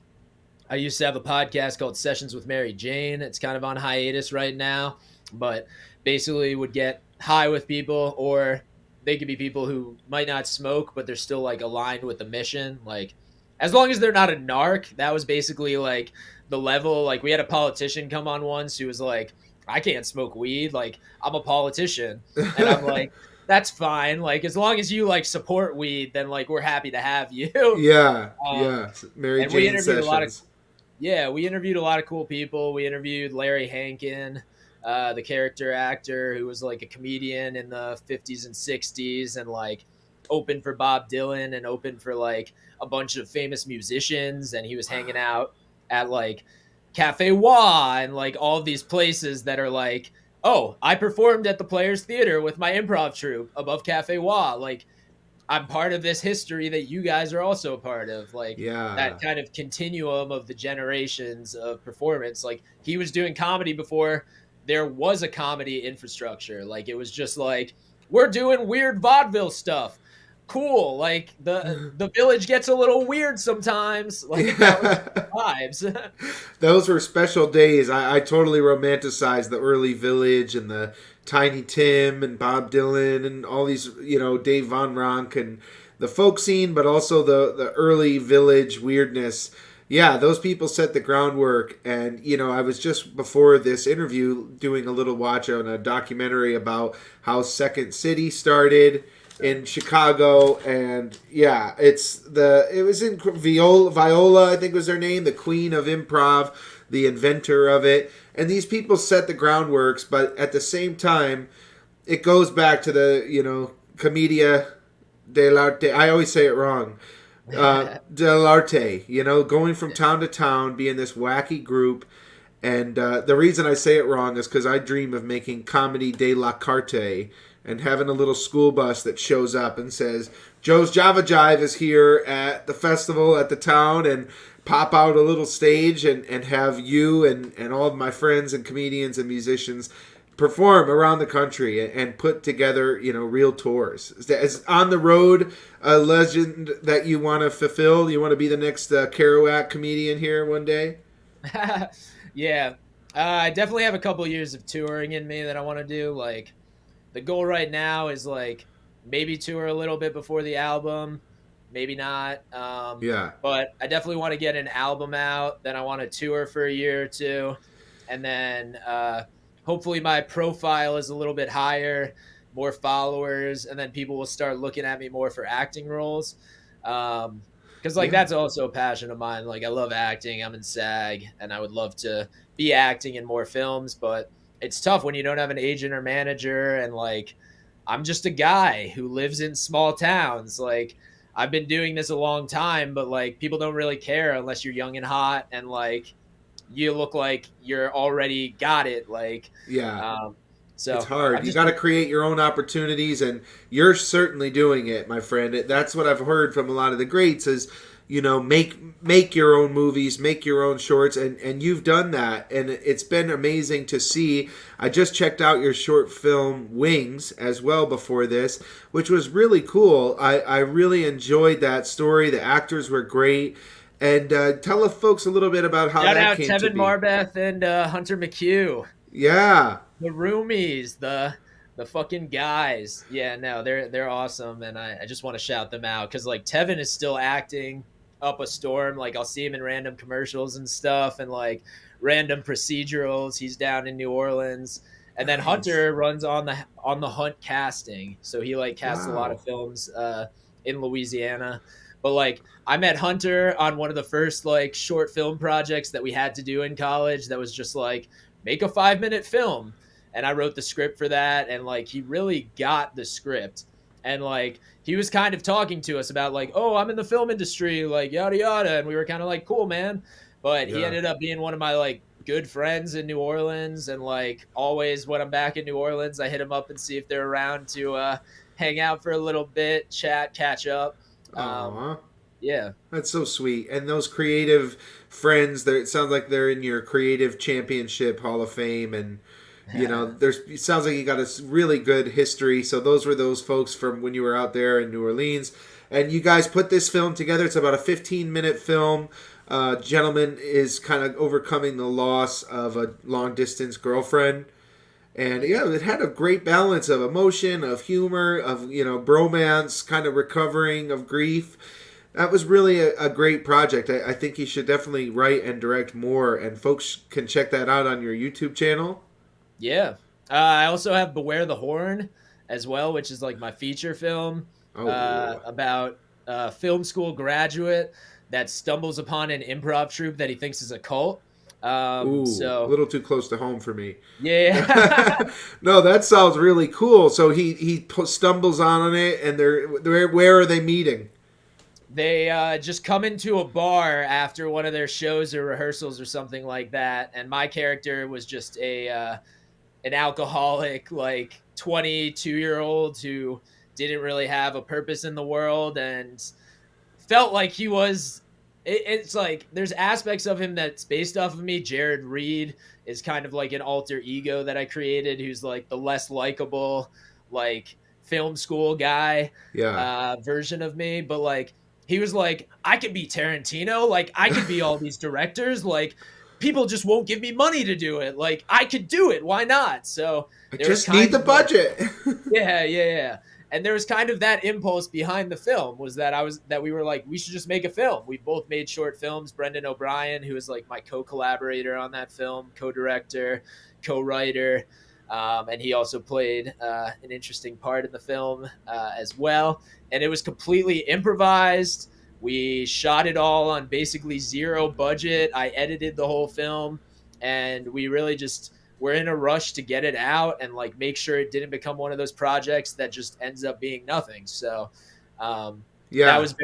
I used to have a podcast called Sessions with Mary Jane. It's kind of on hiatus right now, but basically would get high with people, or they could be people who might not smoke, but they're still like aligned with the mission. Like, as long as they're not a narc, that was basically like the level. Like, we had a politician come on once who was like, I can't smoke weed. Like, I'm a politician. And I'm like, that's fine. Like, as long as you like support weed, then like we're happy to have you. Yeah, um, yeah. Mary and we Jane interviewed a lot of Sessions. yeah, we interviewed a lot of cool people. We interviewed Larry Hankin, the character actor who was like a comedian in the 50s and 60s and like opened for Bob Dylan and opened for like a bunch of famous musicians. And he was hanging out at like Cafe Wah and like all of these places that are like, oh, I performed at the Players Theater with my improv troupe above Cafe Wah. Like, I'm part of this history that you guys are also a part of. Like, Yeah. that kind of continuum of the generations of performance. Like, he was doing comedy before there was a comedy infrastructure. Like, it was just like, we're doing weird vaudeville stuff. Cool. Like, the village gets a little weird sometimes. Like, that was Yeah. vibes. Those were special days. I totally romanticized the early Village and the Tiny Tim and Bob Dylan and all these, Dave Von Ronk and the folk scene, but also the early Village weirdness. Yeah, those people set the groundwork. And, I was just before this interview doing a little watch on a documentary about how Second City started in Chicago, and yeah, it was in Viola, I think was her name, the queen of improv, the inventor of it, and these people set the groundworks, but at the same time, it goes back to the commedia dell'arte. I always say it wrong. Dell'arte, going from town to town, being this wacky group. And the reason I say it wrong is because I dream of making comedy de la carte and having a little school bus that shows up and says, Joe's Java Jive is here at the festival at the town, and pop out a little stage and have you and all of my friends and comedians and musicians perform around the country and put together, real tours. Is on the road a legend that you want to fulfill? You want to be the next Kerouac comedian here one day? Yeah. I definitely have a couple years of touring in me that I want to do. Like, the goal right now is like maybe tour a little bit before the album, maybe not. Yeah. But I definitely want to get an album out. Then I want to tour for a year or two. And then hopefully my profile is a little bit higher, more followers, and then people will start looking at me more for acting roles. Because like Yeah. that's also a passion of mine. Like, I love acting. I'm in SAG, and I would love to be acting in more films, but it's tough when you don't have an agent or manager, and like I'm just a guy who lives in small towns. Like, I've been doing this a long time, but like people don't really care unless you're young and hot, and like you look like you're already got it. Like, Yeah. um, It's so hard. I'm You just got to create your own opportunities, and you're certainly doing it, my friend. That's what I've heard from a lot of the greats is, make your own movies, make your own shorts, and you've done that, and it's been amazing to see. I just checked out your short film Wings as well before this, which was really cool. I really enjoyed that story. The actors were great. And tell the folks a little bit about how shout that out came to Tevin be. Marbeth and Hunter McHugh. Yeah. The roomies, the fucking guys. Yeah, no, they're awesome, and I just want to shout them out because like Tevin is still acting up a storm. Like I'll see him in random commercials and stuff, and like random procedurals. He's down in New Orleans, and then Nice. Hunter runs on the Hunt casting, so he like casts a lot of Wow. films in Louisiana. But like I met Hunter on one of the first like short film projects that we had to do in college. That was just like make a 5-minute film, and I wrote the script for that, and like he really got the script, and like he was kind of talking to us about like, oh, I'm in the film industry, like yada yada, and we were kind of like, cool, man. But he Yeah. ended up being one of my like good friends in New Orleans, and like always when I'm back in New Orleans I hit him up and see if they're around to hang out for a little bit, chat, catch up. Aw. Yeah. That's so sweet. And those creative friends, it sounds like they're in your creative championship Hall of Fame, and it sounds like you got a really good history. So those were those folks from when you were out there in New Orleans, and you guys put this film together. It's about a 15-minute film. Gentleman is kind of overcoming the loss of a long distance girlfriend. And yeah, it had a great balance of emotion, of humor, of bromance, kind of recovering of grief. That was really a great project. I think you should definitely write and direct more, and folks can check that out on your YouTube channel. Yeah. I also have Beware the Horn as well, which is like my feature film Oh, about a film school graduate that stumbles upon an improv troupe that he thinks is a cult. ooh, a So little too close to home for me. yeah. No, that sounds really cool. So he stumbles on it, and where are they meeting? They just come into a bar after one of their shows or rehearsals or something like that, and my character was just a an alcoholic, like 22-year-old who didn't really have a purpose in the world and felt like he was. It's like there's aspects of him that's based off of me. Jared Reed is kind of like an alter ego that I created, who's like the less likable, like film school guy Yeah. version of me. But like he was like, I could be Tarantino, like I could be all these directors, like people just won't give me money to do it. Like I could do it. Why not? So I there was just need kind the of like, budget. yeah. And there was kind of that impulse behind the film was that we were like, we should just make a film. We both made short films. Brendan O'Brien, who is like my co-collaborator on that film, co-director, co-writer, and he also played an interesting part in the film as well. And it was completely improvised. We shot it all on basically zero budget. I edited the whole film, and we really just we're in a rush to get it out and like make sure it didn't become one of those projects that just ends up being nothing. So that Yeah. was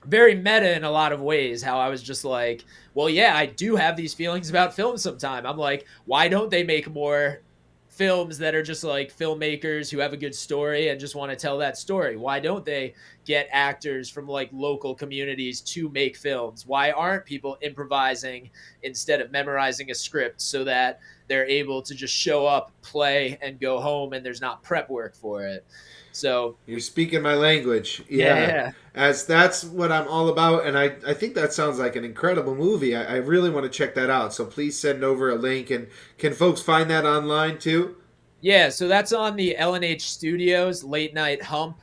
very meta in a lot of ways, how I was just like, well, yeah, I do have these feelings about film sometime. I'm like, why don't they make more films that are just like filmmakers who have a good story and just want to tell that story? Why don't they get actors from like local communities to make films? Why aren't people improvising instead of memorizing a script so that they're able to just show up, play, and go home and there's not prep work for it? So You're speaking my language. Yeah. yeah. As that's what I'm all about. And I think that sounds like an incredible movie. I really want to check that out. So please send over a link. And can folks find that online too? Yeah, so that's on the L&H Studios Late Night Hump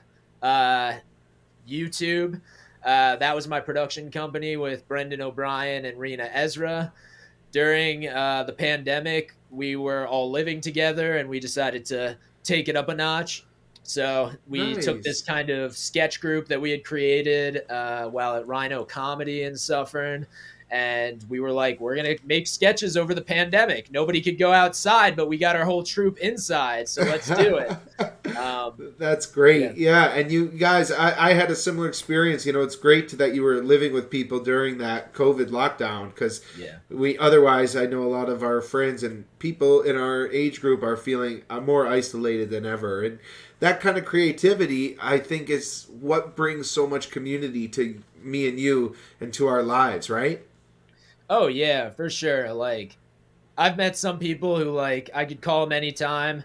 YouTube. That was my production company with Brendan O'Brien and Rena Ezra. During the pandemic, we were all living together and we decided to take it up a notch. So we took this Nice. kind of sketch group that we had created while at Rhino Comedy in Suffern. And we were like, we're going to make sketches over the pandemic. Nobody could go outside, but we got our whole troupe inside. So let's do it. That's great. Yeah. Yeah. And you guys, I had a similar experience. It's great that you were living with people during that COVID lockdown, because Yeah. otherwise, I know a lot of our friends and people in our age group are feeling more isolated than ever. And that kind of creativity, I think, is what brings so much community to me and you and to our lives, right? Oh yeah, for sure. Like, I've met some people who, like, I could call them anytime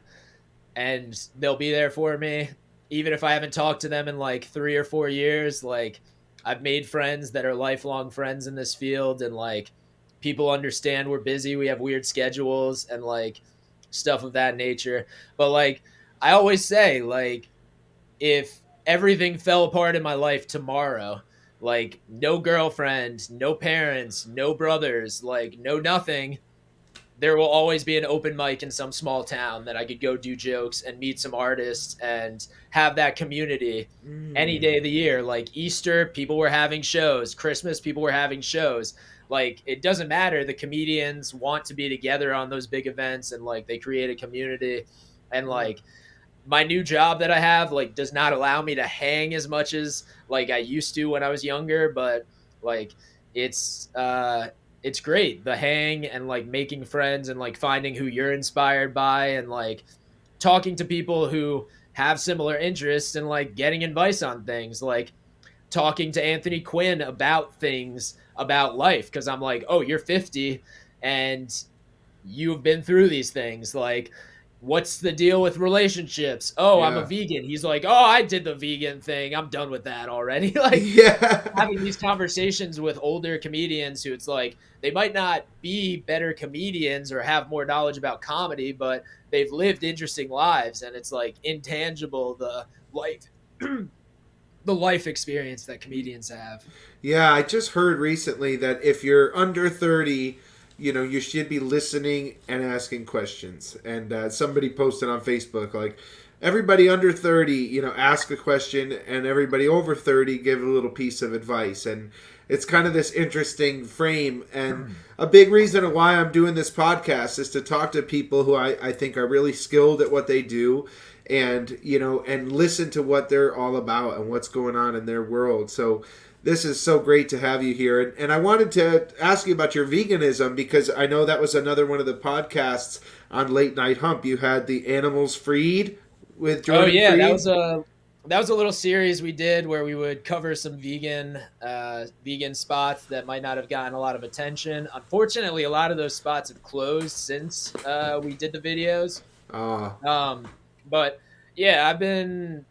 and they'll be there for me, even if I haven't talked to them in like 3 or 4 years. Like, I've made friends that are lifelong friends in this field, and like, people understand we're busy, we have weird schedules, and like, stuff of that nature. But like, I always say, like, if everything fell apart in my life tomorrow, like, no girlfriend, no parents, no brothers, like, no nothing, there will always be an open mic in some small town that I could go do jokes and meet some artists and have that community any day of the year. Like Easter, people were having shows. Christmas, people were having shows. Like, it doesn't matter. The comedians want to be together on those big events, and like, they create a community. And like, my new job that I have, like, does not allow me to hang as much as like I used to when I was younger, but like, it's great, the hang and like making friends and like finding who you're inspired by, and like talking to people who have similar interests, and like getting advice on things, like talking to Anthony Quinn about things about life, because I'm like, oh, you're 50 and you've been through these things. Like, what's the deal with relationships? Oh, I'm a Yeah. vegan. He's like, oh, I did the vegan thing, I'm done with that already. Like, Yeah. having these conversations with older comedians who, it's like, they might not be better comedians or have more knowledge about comedy, but they've lived interesting lives, and it's like intangible, the life the life experience that comedians have. Yeah, I just heard recently that if you're under 30, you should be listening and asking questions. And somebody posted on Facebook, like, everybody under 30, ask a question, and everybody over 30 give a little piece of advice. And it's kind of this interesting frame. And a big reason why I'm doing this podcast is to talk to people who I think are really skilled at what they do, and and listen to what they're all about and what's going on in their world. So this is so great to have you here. And I wanted to ask you about your veganism, because I know that was another one of the podcasts on Late Night Hump. You had the Animals Freed with Jordan. Oh yeah, Freed. that was a little series we did where we would cover some vegan spots that might not have gotten a lot of attention. Unfortunately, a lot of those spots have closed since we did the videos. But yeah, I've been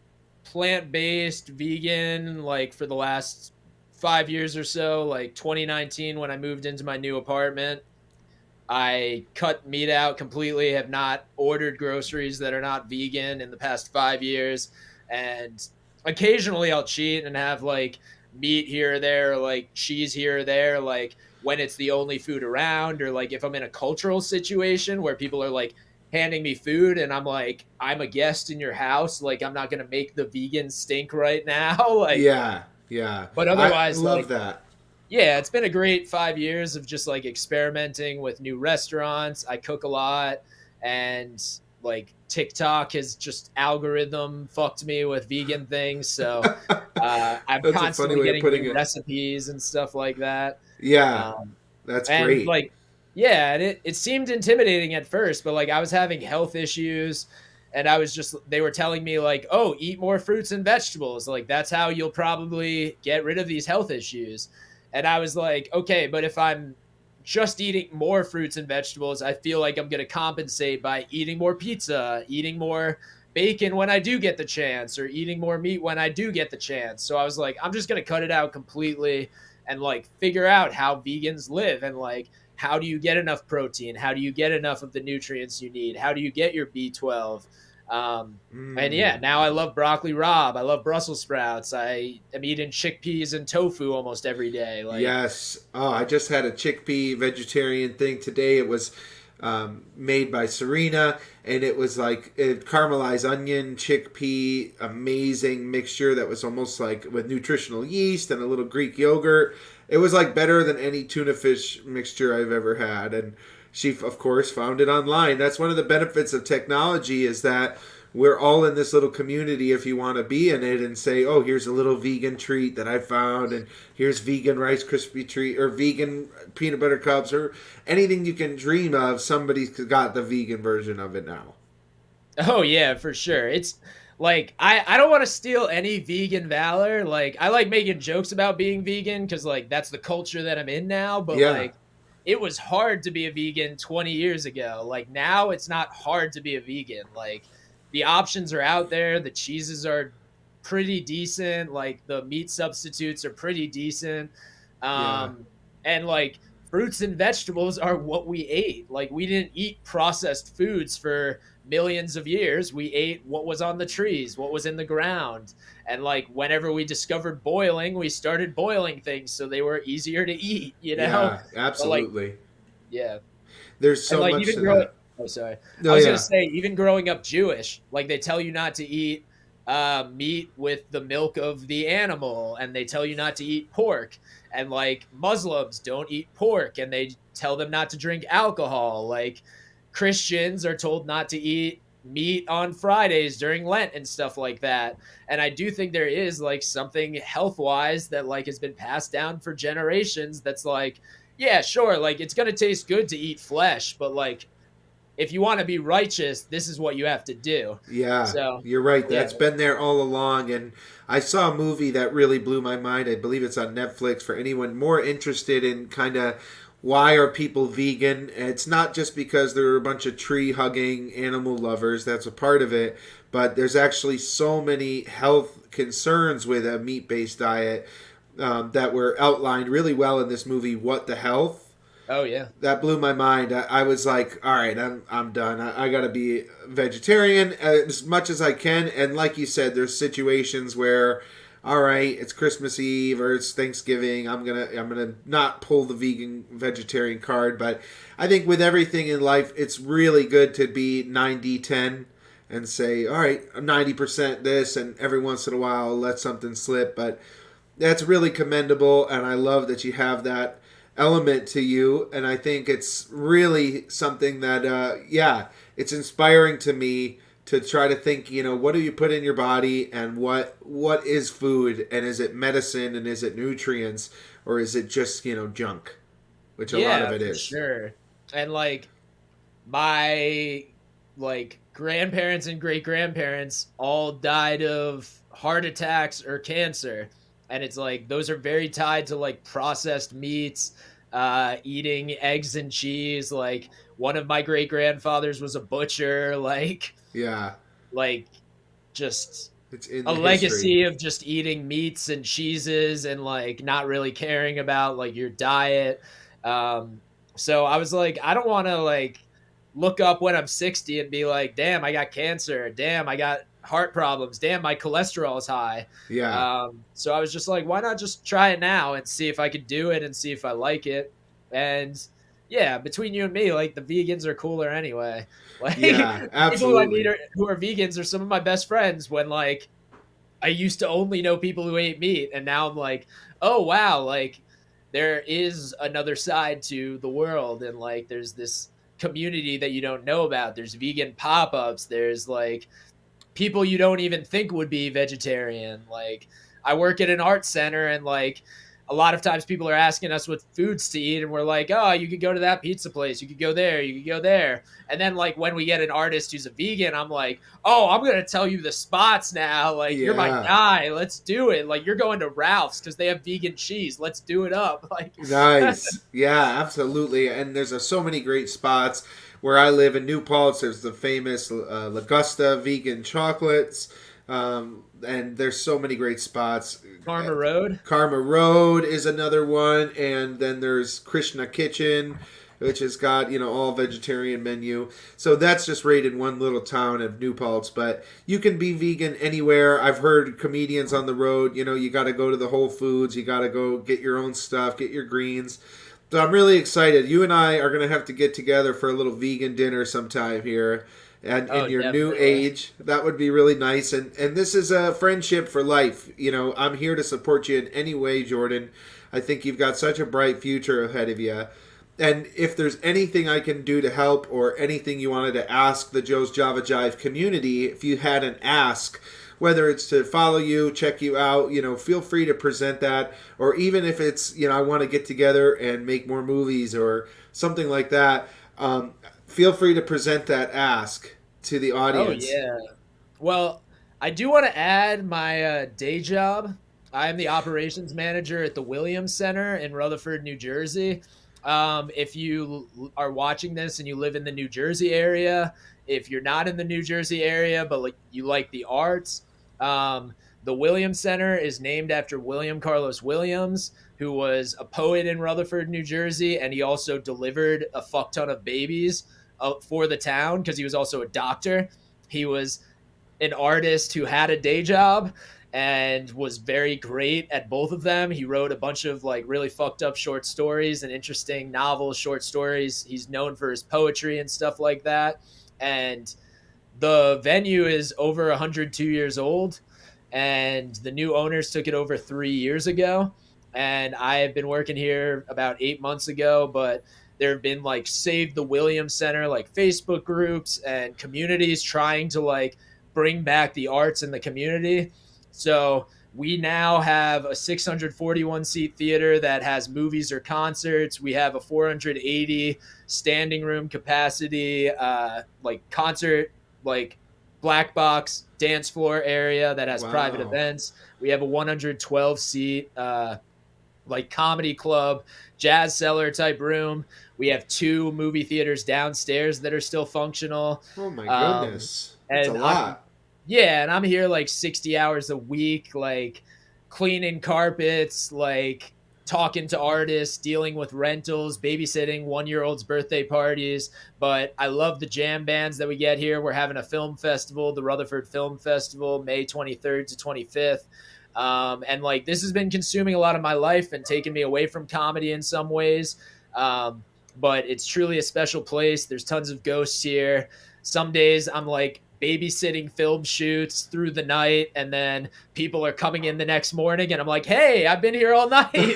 plant-based vegan like for the last 5 years or so. Like 2019, when I moved into my new apartment, I cut meat out completely, have not ordered groceries that are not vegan in the past 5 years. And occasionally I'll cheat and have like meat here or there, or like cheese here or there, like when it's the only food around, or like if I'm in a cultural situation where people are like handing me food and I'm like, I'm a guest in your house, like I'm not gonna make the vegan stink right now. Like, Yeah, yeah. but I otherwise, love like, that. yeah, it's been a great 5 years of just like experimenting with new restaurants. I cook a lot, and like TikTok has just algorithm fucked me with vegan things. So I'm That's a funny constantly way of getting putting new it. recipes and stuff like that. Yeah, Um, that's and great. like, yeah, and it seemed intimidating at first, but like I was having health issues, and they were telling me like, oh, eat more fruits and vegetables, like that's how you'll probably get rid of these health issues. And I was like, okay, but if I'm just eating more fruits and vegetables, I feel like I'm going to compensate by eating more pizza, eating more bacon when I do get the chance, or eating more meat when I do get the chance. So I was like, I'm just going to cut it out completely and like figure out how vegans live, and like, how do you get enough protein? How do you get enough of the nutrients you need? How do you get your B12? And yeah, now I love broccoli rabe. I love Brussels sprouts. I am eating chickpeas and tofu almost every day. Like, Yes. Oh, I just had a chickpea vegetarian thing today. It was made by Serena, and it was like caramelized onion, chickpea, amazing mixture that was almost like with nutritional yeast and a little Greek yogurt. It was like better than any tuna fish mixture I've ever had. And she, of course, found it online. That's one of the benefits of technology, is that we're all in this little community if you want to be in it and say, oh, here's a little vegan treat that I found, and here's vegan Rice Krispie treat or vegan peanut butter cups or anything you can dream of. Somebody's got the vegan version of it now. Oh yeah, for sure. It's like I don't want to steal any vegan valor. Like I like making jokes about being vegan because like that's the culture that I'm in now. But Yeah. like it was hard to be a vegan 20 years ago. Like now it's not hard to be a vegan. Like the options are out there. The cheeses are pretty decent. Like the meat substitutes are pretty decent. Yeah. And like fruits and vegetables are what we ate. Like we didn't eat processed foods for millions of years. We ate what was on the trees, what was in the ground. And like whenever we discovered boiling, we started boiling things so they were easier to eat, you know? Yeah, But like, absolutely. yeah. There's so And like much even to growing that. oh sorry. Oh I was yeah. gonna say, even growing up Jewish, like they tell you not to eat meat with the milk of the animal, and they tell you not to eat pork. And like Muslims don't eat pork, and they tell them not to drink alcohol. Like Christians are told not to eat meat on Fridays during Lent and stuff like that. And I do think there is like something health wise that like has been passed down for generations that's like, yeah, sure, like it's gonna taste good to eat flesh, but like if you want to be righteous, this is what you have to do. Yeah, So you're right. yeah. That's been there all along. And I saw a movie that really blew my mind. I believe it's on Netflix for anyone more interested in kind of why are people vegan. It's not just because they're a bunch of tree hugging animal lovers. That's a part of it. But there's actually so many health concerns with a meat based diet that were outlined really well in this movie, What the Health. Oh yeah. That blew my mind. I was like, all right, I'm done. I got to be vegetarian as much as I can. And like you said, there's situations where, all right, it's Christmas Eve or it's Thanksgiving. I'm gonna not pull the vegan vegetarian card. But I think with everything in life, it's really good to be 90-10 and say, all right, I'm 90% this, and every once in a while I'll let something slip. But that's really commendable, and I love that you have that element to you. And I think it's really something that it's inspiring to me to try to think, what do you put in your body, and what is food, and is it medicine, and is it nutrients, or is it just junk, which a lot of it is. Sure. And like my like grandparents and great grandparents all died of heart attacks or cancer, and it's like those are very tied to like processed meats, eating eggs and cheese. Like one of my great grandfathers was a butcher. Yeah, like just it's in a the legacy history. of just eating meats and cheeses and like not really caring about like your diet. So I was like, I don't want to like look up when I'm 60 and be like, damn, I got cancer. Damn, I got heart problems. Damn, my cholesterol is high. Yeah. So I was just like, why not just try it now and see if I could do it and see if I like it. And yeah, between you and me, like the vegans are cooler anyway. Like Yeah, people who I meet absolutely. who are vegans are some of my best friends when like I used to only know people who ate meat, and now I'm like, oh wow, like there is another side to the world, and like there's this community that you don't know about. There's vegan pop-ups. There's like people you don't even think would be vegetarian. Like I work at an art center, and like a lot of times people are asking us what foods to eat, and we're like, oh, you could go to that pizza place, you could go there, you could go there. And then like when we get an artist who's a vegan, I'm like, oh, I'm gonna tell you the spots now. Like you're my Yeah. guy, let's do it. Like you're going to Ralph's because they have vegan cheese, let's do it up. Like Nice. Yeah, absolutely. And there's so many great spots. Where I live in New Paltz, there's the famous Lagusta vegan chocolates. And there's so many great spots. Karma Road. Karma Road is another one. And then there's Krishna Kitchen, which has got, all vegetarian menu. So that's just right in one little town of New Paltz. But you can be vegan anywhere. I've heard comedians on the road, you got to go to the Whole Foods. You got to go get your own stuff, get your greens. So I'm really excited. You and I are going to have to get together for a little vegan dinner sometime here. And in your new age, that would be really nice. And this is a friendship for life. I'm here to support you in any way, Jordan. I think you've got such a bright future ahead of you. And if there's anything I can do to help or anything you wanted to ask the Joe's Java Jive community, if you had an ask, whether it's to follow you, check you out, feel free to present that. Or even if it's, I want to get together and make more movies or something like that, feel free to present that ask to the audience. Oh, yeah. Well, I do want to add my day job. I am the operations manager at the Williams Center in Rutherford, New Jersey. If you are watching this and you live in the New Jersey area, if you're not in the New Jersey area but you like the arts, the Williams Center is named after William Carlos Williams, who was a poet in Rutherford, New Jersey, and he also delivered a fuck ton of babies for the town because he was also a doctor. He was an artist who had a day job and was very great at both of them. He wrote a bunch of really fucked up short stories and interesting novels, short stories. He's known for his poetry and stuff like that. And the venue is over 102 years old, and the new owners took it over 3 years ago. And I have been working here about 8 months ago, but there have been Save the Williams Center, Facebook groups and communities trying to bring back the arts in the community. So we now have a 641 seat theater that has movies or concerts. We have a 480 standing room capacity, concert, black box dance floor area that has private events. We have a 112 seat, comedy club, jazz cellar type room. We have 2 movie theaters downstairs that are still functional. Oh my goodness. That's a lot. And I'm here 60 hours a week, cleaning carpets, talking to artists, dealing with rentals, babysitting 1-year-olds' birthday parties. But I love the jam bands that we get here. We're having a film festival, the Rutherford Film Festival, May 23rd to 25th. And this has been consuming a lot of my life and taking me away from comedy in some ways. But it's truly a special place. There's tons of ghosts here. Some days I'm babysitting film shoots through the night, and then people are coming in the next morning and I'm like, hey, I've been here all night.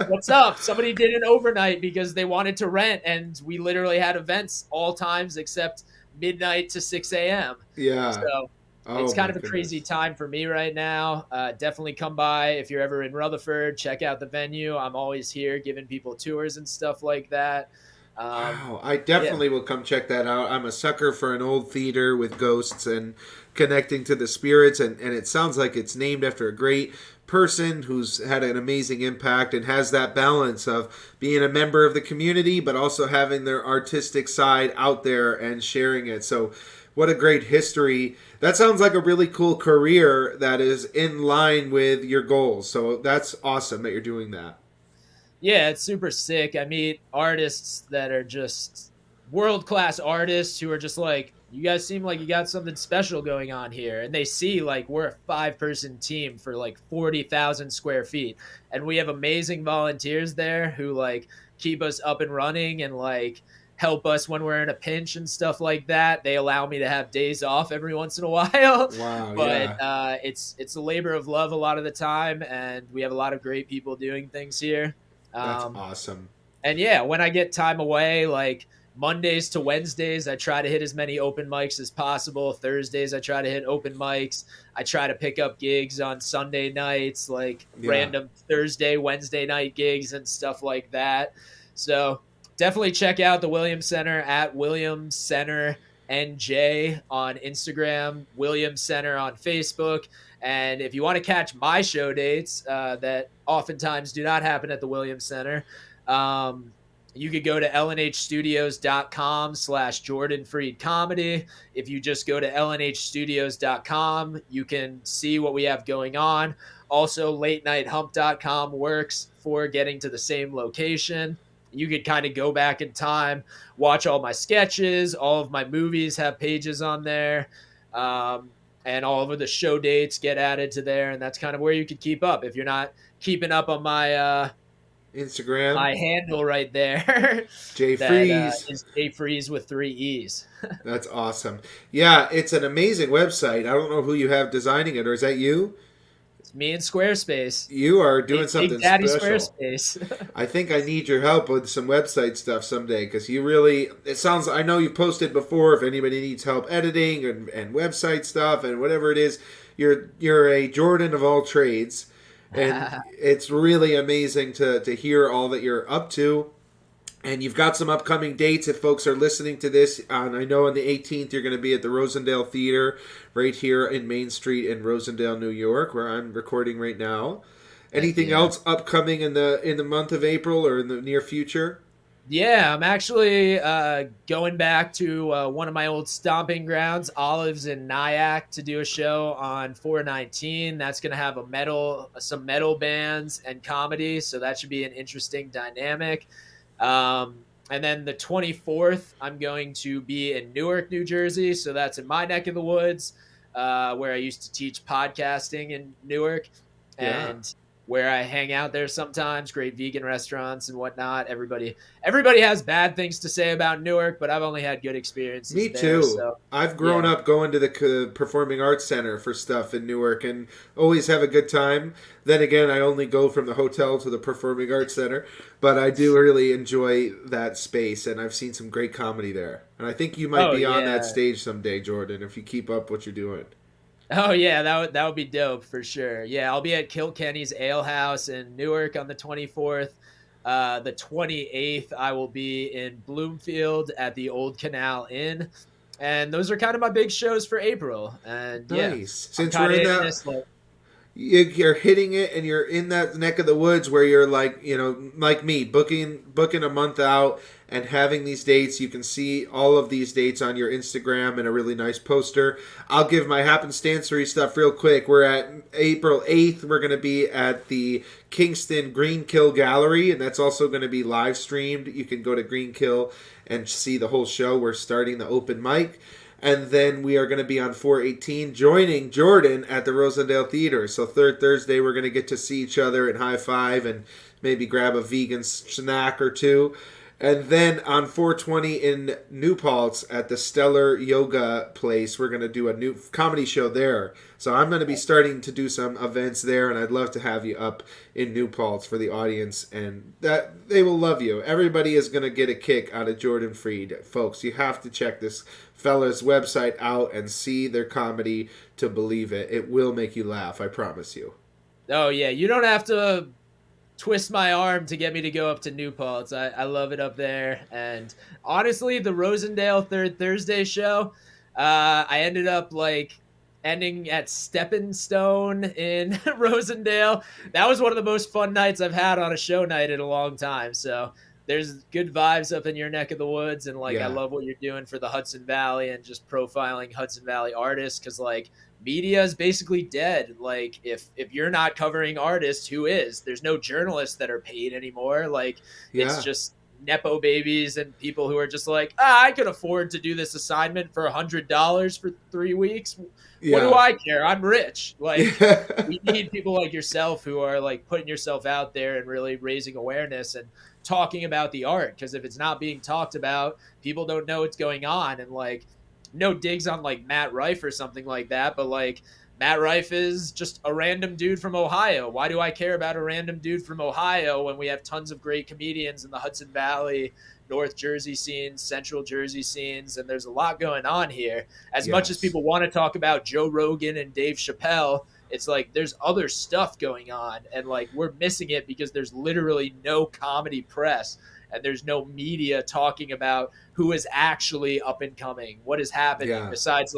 What's up? Somebody did an overnight because they wanted to rent, and we literally had events all times except midnight to 6 a.m. Yeah. So it's kind of a crazy time for me right now. Definitely come by if you're ever in Rutherford. Check out the venue. I'm always here giving people tours and stuff like that. Wow, I definitely will come check that out. I'm a sucker for an old theater with ghosts and connecting to the spirits, and it sounds like it's named after a great person who's had an amazing impact and has that balance of being a member of the community but also having their artistic side out there and sharing it. So what a great history. That sounds like a really cool career that is in line with your goals. So that's awesome that you're doing that. Yeah, it's super sick. I meet artists that are just world-class artists who are just you guys seem like you got something special going on here. And they see we're a 5-person team for 40,000 square feet. And we have amazing volunteers there who keep us up and running and help us when we're in a pinch and stuff like that. They allow me to have days off every once in a while. Wow, but yeah. It's a labor of love a lot of the time, and we have a lot of great people doing things here. That's awesome. And yeah, when I get time away, Mondays to Wednesdays, I try to hit as many open mics as possible. Thursdays, I try to hit open mics. I try to pick up gigs on Sunday nights, random Thursday, Wednesday night gigs and stuff like that. So definitely check out the Williams Center at Williams Center NJ on Instagram, Williams Center on Facebook. And if you want to catch my show dates that oftentimes do not happen at the Williams Center, you could go to lnhstudios.com/Jordan Freed Comedy. If you just go to lnhstudios.com, you can see what we have going on. Also, latennighthump.com works for getting to the same location. You could kind of go back in time, watch all my sketches. All of my movies have pages on there. And all of the show dates get added to there. And that's kind of where you could keep up. If you're not keeping up on my Instagram, my handle right there, J Freeze is J Freeze with 3 E's. That's awesome. Yeah, it's an amazing website. I don't know who you have designing it, or is that you? Me and Squarespace. You are doing Big something Daddy special. Squarespace. I think I need your help with some website stuff someday because you really, it sounds, I know you've posted before if anybody needs help editing and website stuff and whatever it is, you're a Jordan of all trades. And it's really amazing to hear all that you're up to. And you've got some upcoming dates if folks are listening to this. I know on the 18th you're going to be at the Rosendale Theater right here in Main Street in Rosendale, New York, where I'm recording right now. Anything else upcoming in the month of April or in the near future? Yeah, I'm actually going back to one of my old stomping grounds, Olives in Nyack, to do a show on 4/19. That's going to have some metal bands and comedy, so that should be an interesting dynamic. And then the 24th, I'm going to be in Newark, New Jersey. So that's in my neck of the woods, where I used to teach podcasting in Newark, and where I hang out there sometimes. Great vegan restaurants and whatnot. Everybody has bad things to say about Newark, but I've only had good experiences. Me there, too. So, I've grown up going to the Performing Arts Center for stuff in Newark and always have a good time. Then again, I only go from the hotel to the Performing Arts Center, but I do really enjoy that space, and I've seen some great comedy there. And I think you might be on that stage someday, Jordan, if you keep up what you're doing. Oh yeah, that would be dope for sure. Yeah, I'll be at Kilkenny's Ale House in Newark on the 24th. The 28th, I will be in Bloomfield at the Old Canal Inn, and those are kind of my big shows for April. And nice. Yeah, Since we're in that, you're hitting it, and you're in that neck of the woods where you're like, like me, booking a month out and having these dates. You can see all of these dates on your Instagram and a really nice poster. I'll give my happenstancery stuff real quick. We're at April 8th. We're going to be at the Kingston Greenkill Gallery, and that's also going to be live streamed. You can go to Greenkill and see the whole show. We're starting the open mic. And then we are going to be on 4/18 joining Jordan at the Rosendale Theater. So third Thursday, we're going to get to see each other and high five and maybe grab a vegan snack or two. And then on 4/20 in New Paltz at the Stellar Yoga place, we're going to do a new comedy show there. So I'm going to be starting to do some events there, and I'd love to have you up in New Paltz for the audience, and that they will love you. Everybody is going to get a kick out of Jordan Freed. Folks, you have to check this fella's website out and see their comedy to believe it. It will make you laugh, I promise you. Oh, yeah. You don't have to twist my arm to get me to go up to New Paltz. I love it up there. And honestly, the Rosendale Third Thursday show, I ended up ending at Stepping Stone in Rosendale. That was one of the most fun nights I've had on a show night in a long time. So there's good vibes up in your neck of the woods, and I love what you're doing for the Hudson Valley and just profiling Hudson Valley artists, because media is basically dead. If you're not covering artists, who is? There's no journalists that are paid anymore. It's just nepo babies and people who are just I could afford to do this assignment for $100 for 3 weeks. What do I care? I'm rich. We need people like yourself who are putting yourself out there and really raising awareness and talking about the art, because if it's not being talked about, people don't know what's going on. And no digs on Matt Rife or something like that, but Matt Rife is just a random dude from Ohio. Why do I care about a random dude from Ohio when we have tons of great comedians in the Hudson Valley, North Jersey scenes, Central Jersey scenes, and there's a lot going on here. As much as people want to talk about Joe Rogan and Dave Chappelle, it's there's other stuff going on, and we're missing it because there's literally no comedy press. And there's no media talking about who is actually up and coming, what is happening, besides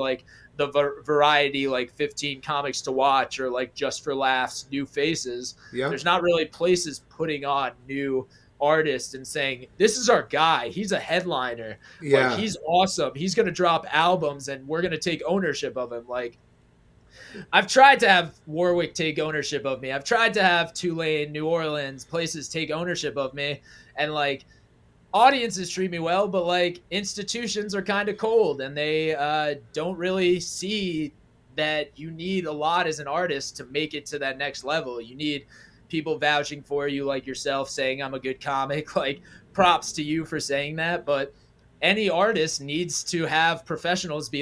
the variety 15 comics to watch, or Just for Laughs, new faces. There's not really places putting on new artists and saying, this is our guy, he's a headliner, he's awesome, he's gonna drop albums and we're gonna take ownership of him. I've tried to have Warwick take ownership of me. I've tried to have Tulane, New Orleans, places take ownership of me. And audiences treat me well, but institutions are kind of cold, and they don't really see that you need a lot as an artist to make it to that next level. You need people vouching for you, like yourself, saying I'm a good comic. Props to you for saying that. But any artist needs to have professionals be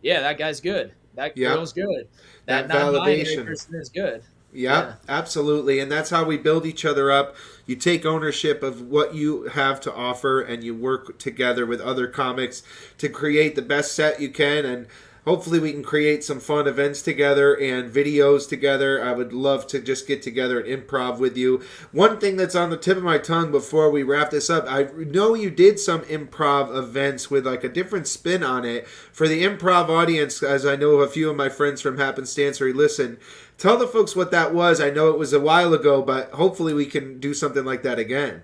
yeah, that guy's good. That girl's good. That non-binary person is good. Yeah, absolutely. And that's how we build each other up. You take ownership of what you have to offer and you work together with other comics to create the best set you can. And hopefully we can create some fun events together and videos together. I would love to just get together and improv with you. One thing that's on the tip of my tongue before we wrap this up, I know you did some improv events with like a different spin on it. For the improv audience, as I know a few of my friends from Happenstancery listen, tell the folks what that was. I know it was a while ago, but hopefully we can do something like that again.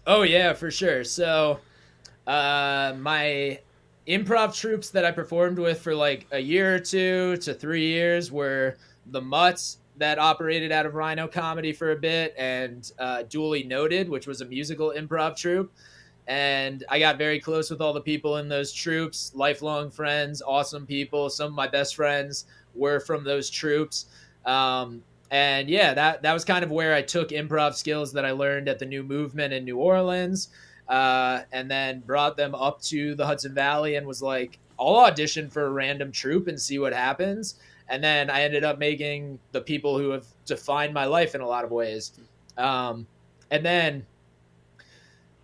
Oh, yeah, for sure. So my improv troupes that I performed with for like a year or 2 to 3 years were the Mutts that operated out of Rhino Comedy for a bit, and Duly Noted, which was a musical improv troupe. And I got very close with all the people in those troupes, lifelong friends, awesome people. Some of my best friends were from those troupes. And yeah, that was kind of where I took improv skills that I learned at the New Movement in New Orleans, and then brought them up to the Hudson Valley and was like, I'll audition for a random troupe and see what happens. And then I ended up making the people who have defined my life in a lot of ways. And then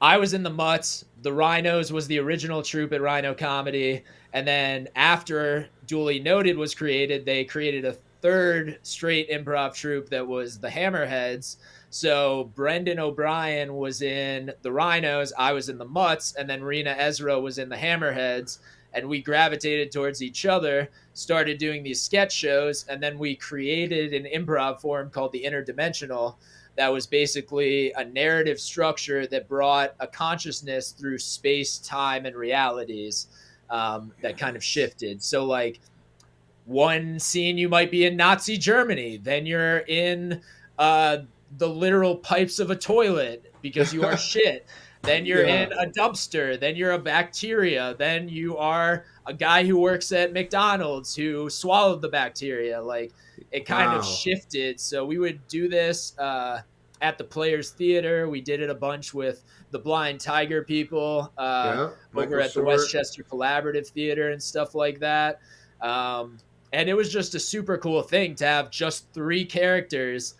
I was in the Mutts. The Rhinos was the original troupe at Rhino Comedy. And then after Duly Noted was created, they created a third straight improv troupe that was the Hammerheads. So Brendan O'Brien was in the Rhinos, I was in the Mutts, and then Rena Ezra was in the Hammerheads. And we gravitated towards each other, started doing these sketch shows, and then we created an improv form called the Interdimensional that was basically a narrative structure that brought a consciousness through space, time, and realities that kind of shifted. So like one scene you might be in Nazi Germany, then you're in the literal pipes of a toilet because you are shit. Then you're in a dumpster. Then you're a bacteria. Then you are a guy who works at McDonald's who swallowed the bacteria. Like it kind of shifted. So we would do this at the Players Theater. We did it a bunch with the Blind Tiger people over at the Westchester Collaborative Theater and stuff like that. And it was just a super cool thing to have just 3 characters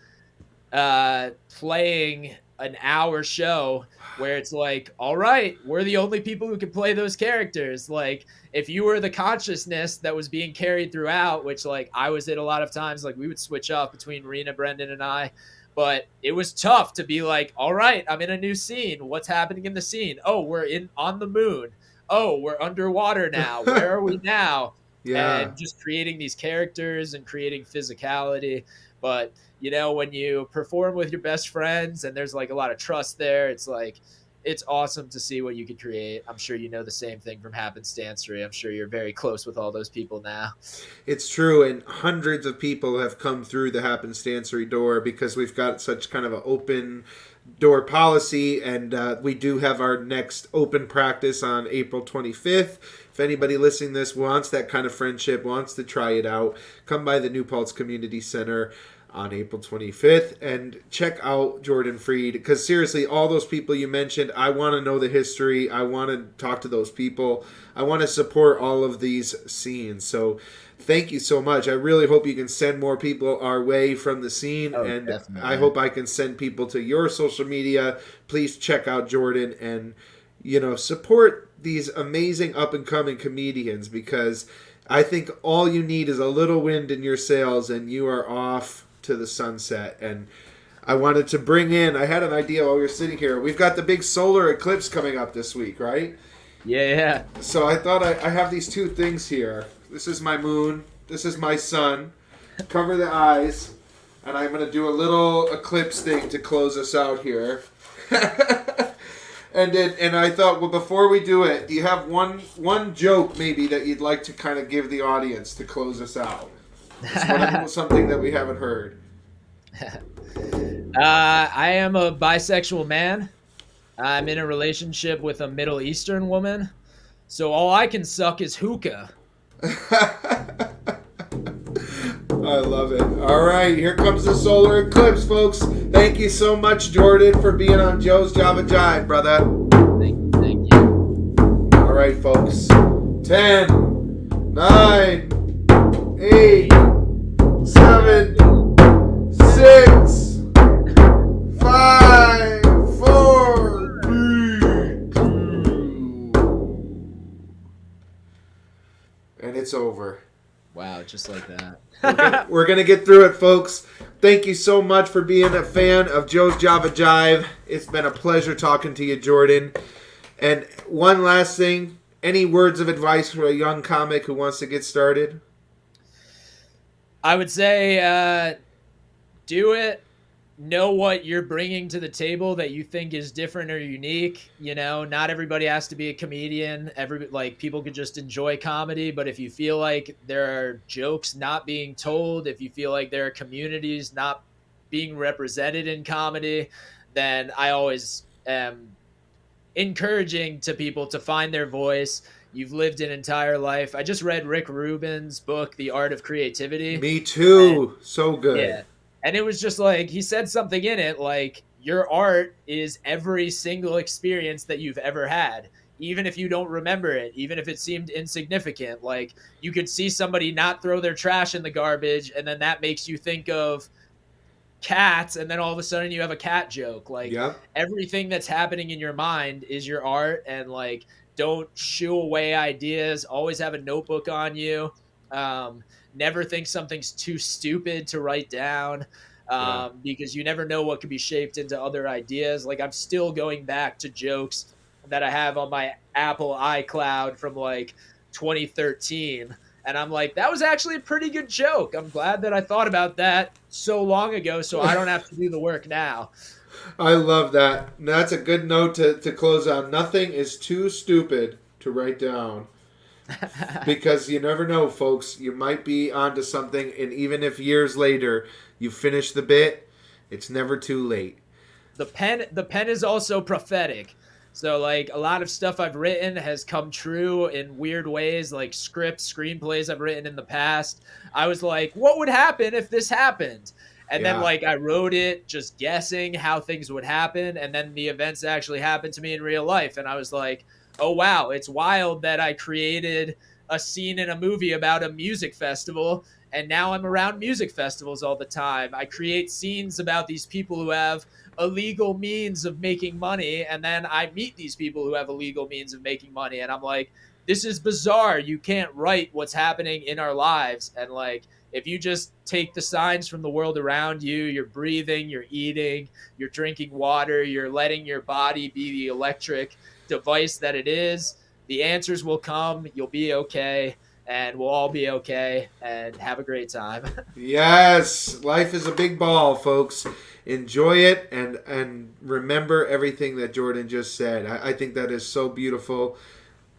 playing an hour show where it's like, all right, we're the only people who can play those characters. Like if you were the consciousness that was being carried throughout, which like I was it a lot of times, like we would switch off between Rena, Brendan, and I, but it was tough to be like, all right, I'm in a new scene. What's happening in the scene? Oh, we're on the moon. Oh, we're underwater now. Where are we now? And just creating these characters and creating physicality. But you know, when you perform with your best friends and there's like a lot of trust there, it's like, it's awesome to see what you could create. I'm sure you know the same thing from Happenstancery. I'm sure you're very close with all those people now. It's true, and hundreds of people have come through the Happenstancery door because we've got such kind of an open door policy, and we do have our next open practice on April 25th. If anybody listening to this wants that kind of friendship, wants to try it out, come by the New Paltz Community Center on April 25th and check out Jordan Freed, because seriously, all those people you mentioned, I want to know the history. I want to talk to those people. I want to support all of these scenes. So thank you so much. I really hope you can send more people our way from the scene, and definitely. I hope I can send people to your social media. Please check out Jordan and, you know, support these amazing up-and-coming comedians, because I think all you need is a little wind in your sails and you are off to the sunset. And I wanted to bring in, I had an idea while we were sitting here. We've got the big solar eclipse coming up this week, right? Yeah. So I thought I have these 2 things here. This is my moon. This is my sun. Cover the eyes. And I'm going to do a little eclipse thing to close us out here. And I thought, well, before we do it, do you have one joke maybe that you'd like to kind of give the audience to close us out? Something that we haven't heard. I am a bisexual man. I'm in a relationship with a Middle Eastern woman. So all I can suck is hookah. I love it. All right, here comes the solar eclipse, folks. Thank you so much, Jordan, for being on Joe's Java Jive, brother. Thank you. All right, folks. 10, 9, 8, 7, Wow, just like that. We're gonna get through it, folks. Thank you so much for being a fan of Joe's Java Jive. It's been a pleasure talking to you, Jordan. And one last thing, any words of advice for a young comic who wants to get started? I would say do it. Know what you're bringing to the table that you think is different or unique. You know, not everybody has to be a comedian. People could just enjoy comedy, but if you feel like there are jokes not being told, if you feel like there are communities not being represented in comedy, then I always am encouraging to people to find their voice. You've lived an entire life. I just read Rick Rubin's book, The Art of Creativity. Me too. So good. Yeah. And it was just like, he said something in it like, your art is every single experience that you've ever had. Even if you don't remember it, even if it seemed insignificant, like you could see somebody not throw their trash in the garbage, and then that makes you think of cats, and then all of a sudden you have a cat joke. Like everything that's happening in your mind is your art, and like don't shoo away ideas. Always have a notebook on you. Never think something's too stupid to write down, because you never know what could be shaped into other ideas. Like I'm still going back to jokes that I have on my Apple iCloud from like 2013. And I'm like, that was actually a pretty good joke. I'm glad that I thought about that so long ago so I don't have to do the work now. I love that. That's a good note to close on. Nothing is too stupid to write down. Because you never know, folks. You might be onto something, and even if years later you finish the bit, it's never too late. The pen is also prophetic. So like a lot of stuff I've written has come true in weird ways, like screenplays I've written in the past. I was like, what would happen if this happened? And then like I wrote it just guessing how things would happen, and then the events actually happened to me in real life, and I was like, oh wow, it's wild that I created a scene in a movie about a music festival, and now I'm around music festivals all the time. I create scenes about these people who have illegal means of making money, and then I meet these people who have illegal means of making money, and I'm like, this is bizarre. You can't write what's happening in our lives. And like, if you just take the signs from the world around you, you're breathing, you're eating, you're drinking water, you're letting your body be the electric device that it is, the answers will come. You'll be okay, and we'll all be okay, and have a great time. Yes, life is a big ball, folks. Enjoy it, and remember everything that Jordan just said. I think that is so beautiful.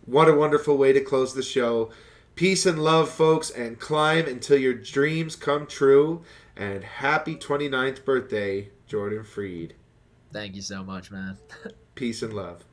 What a wonderful way to close the show. Peace and love, folks, and climb until your dreams come true. And happy 29th birthday, Jordan Freed. Thank you so much, man. Peace and love.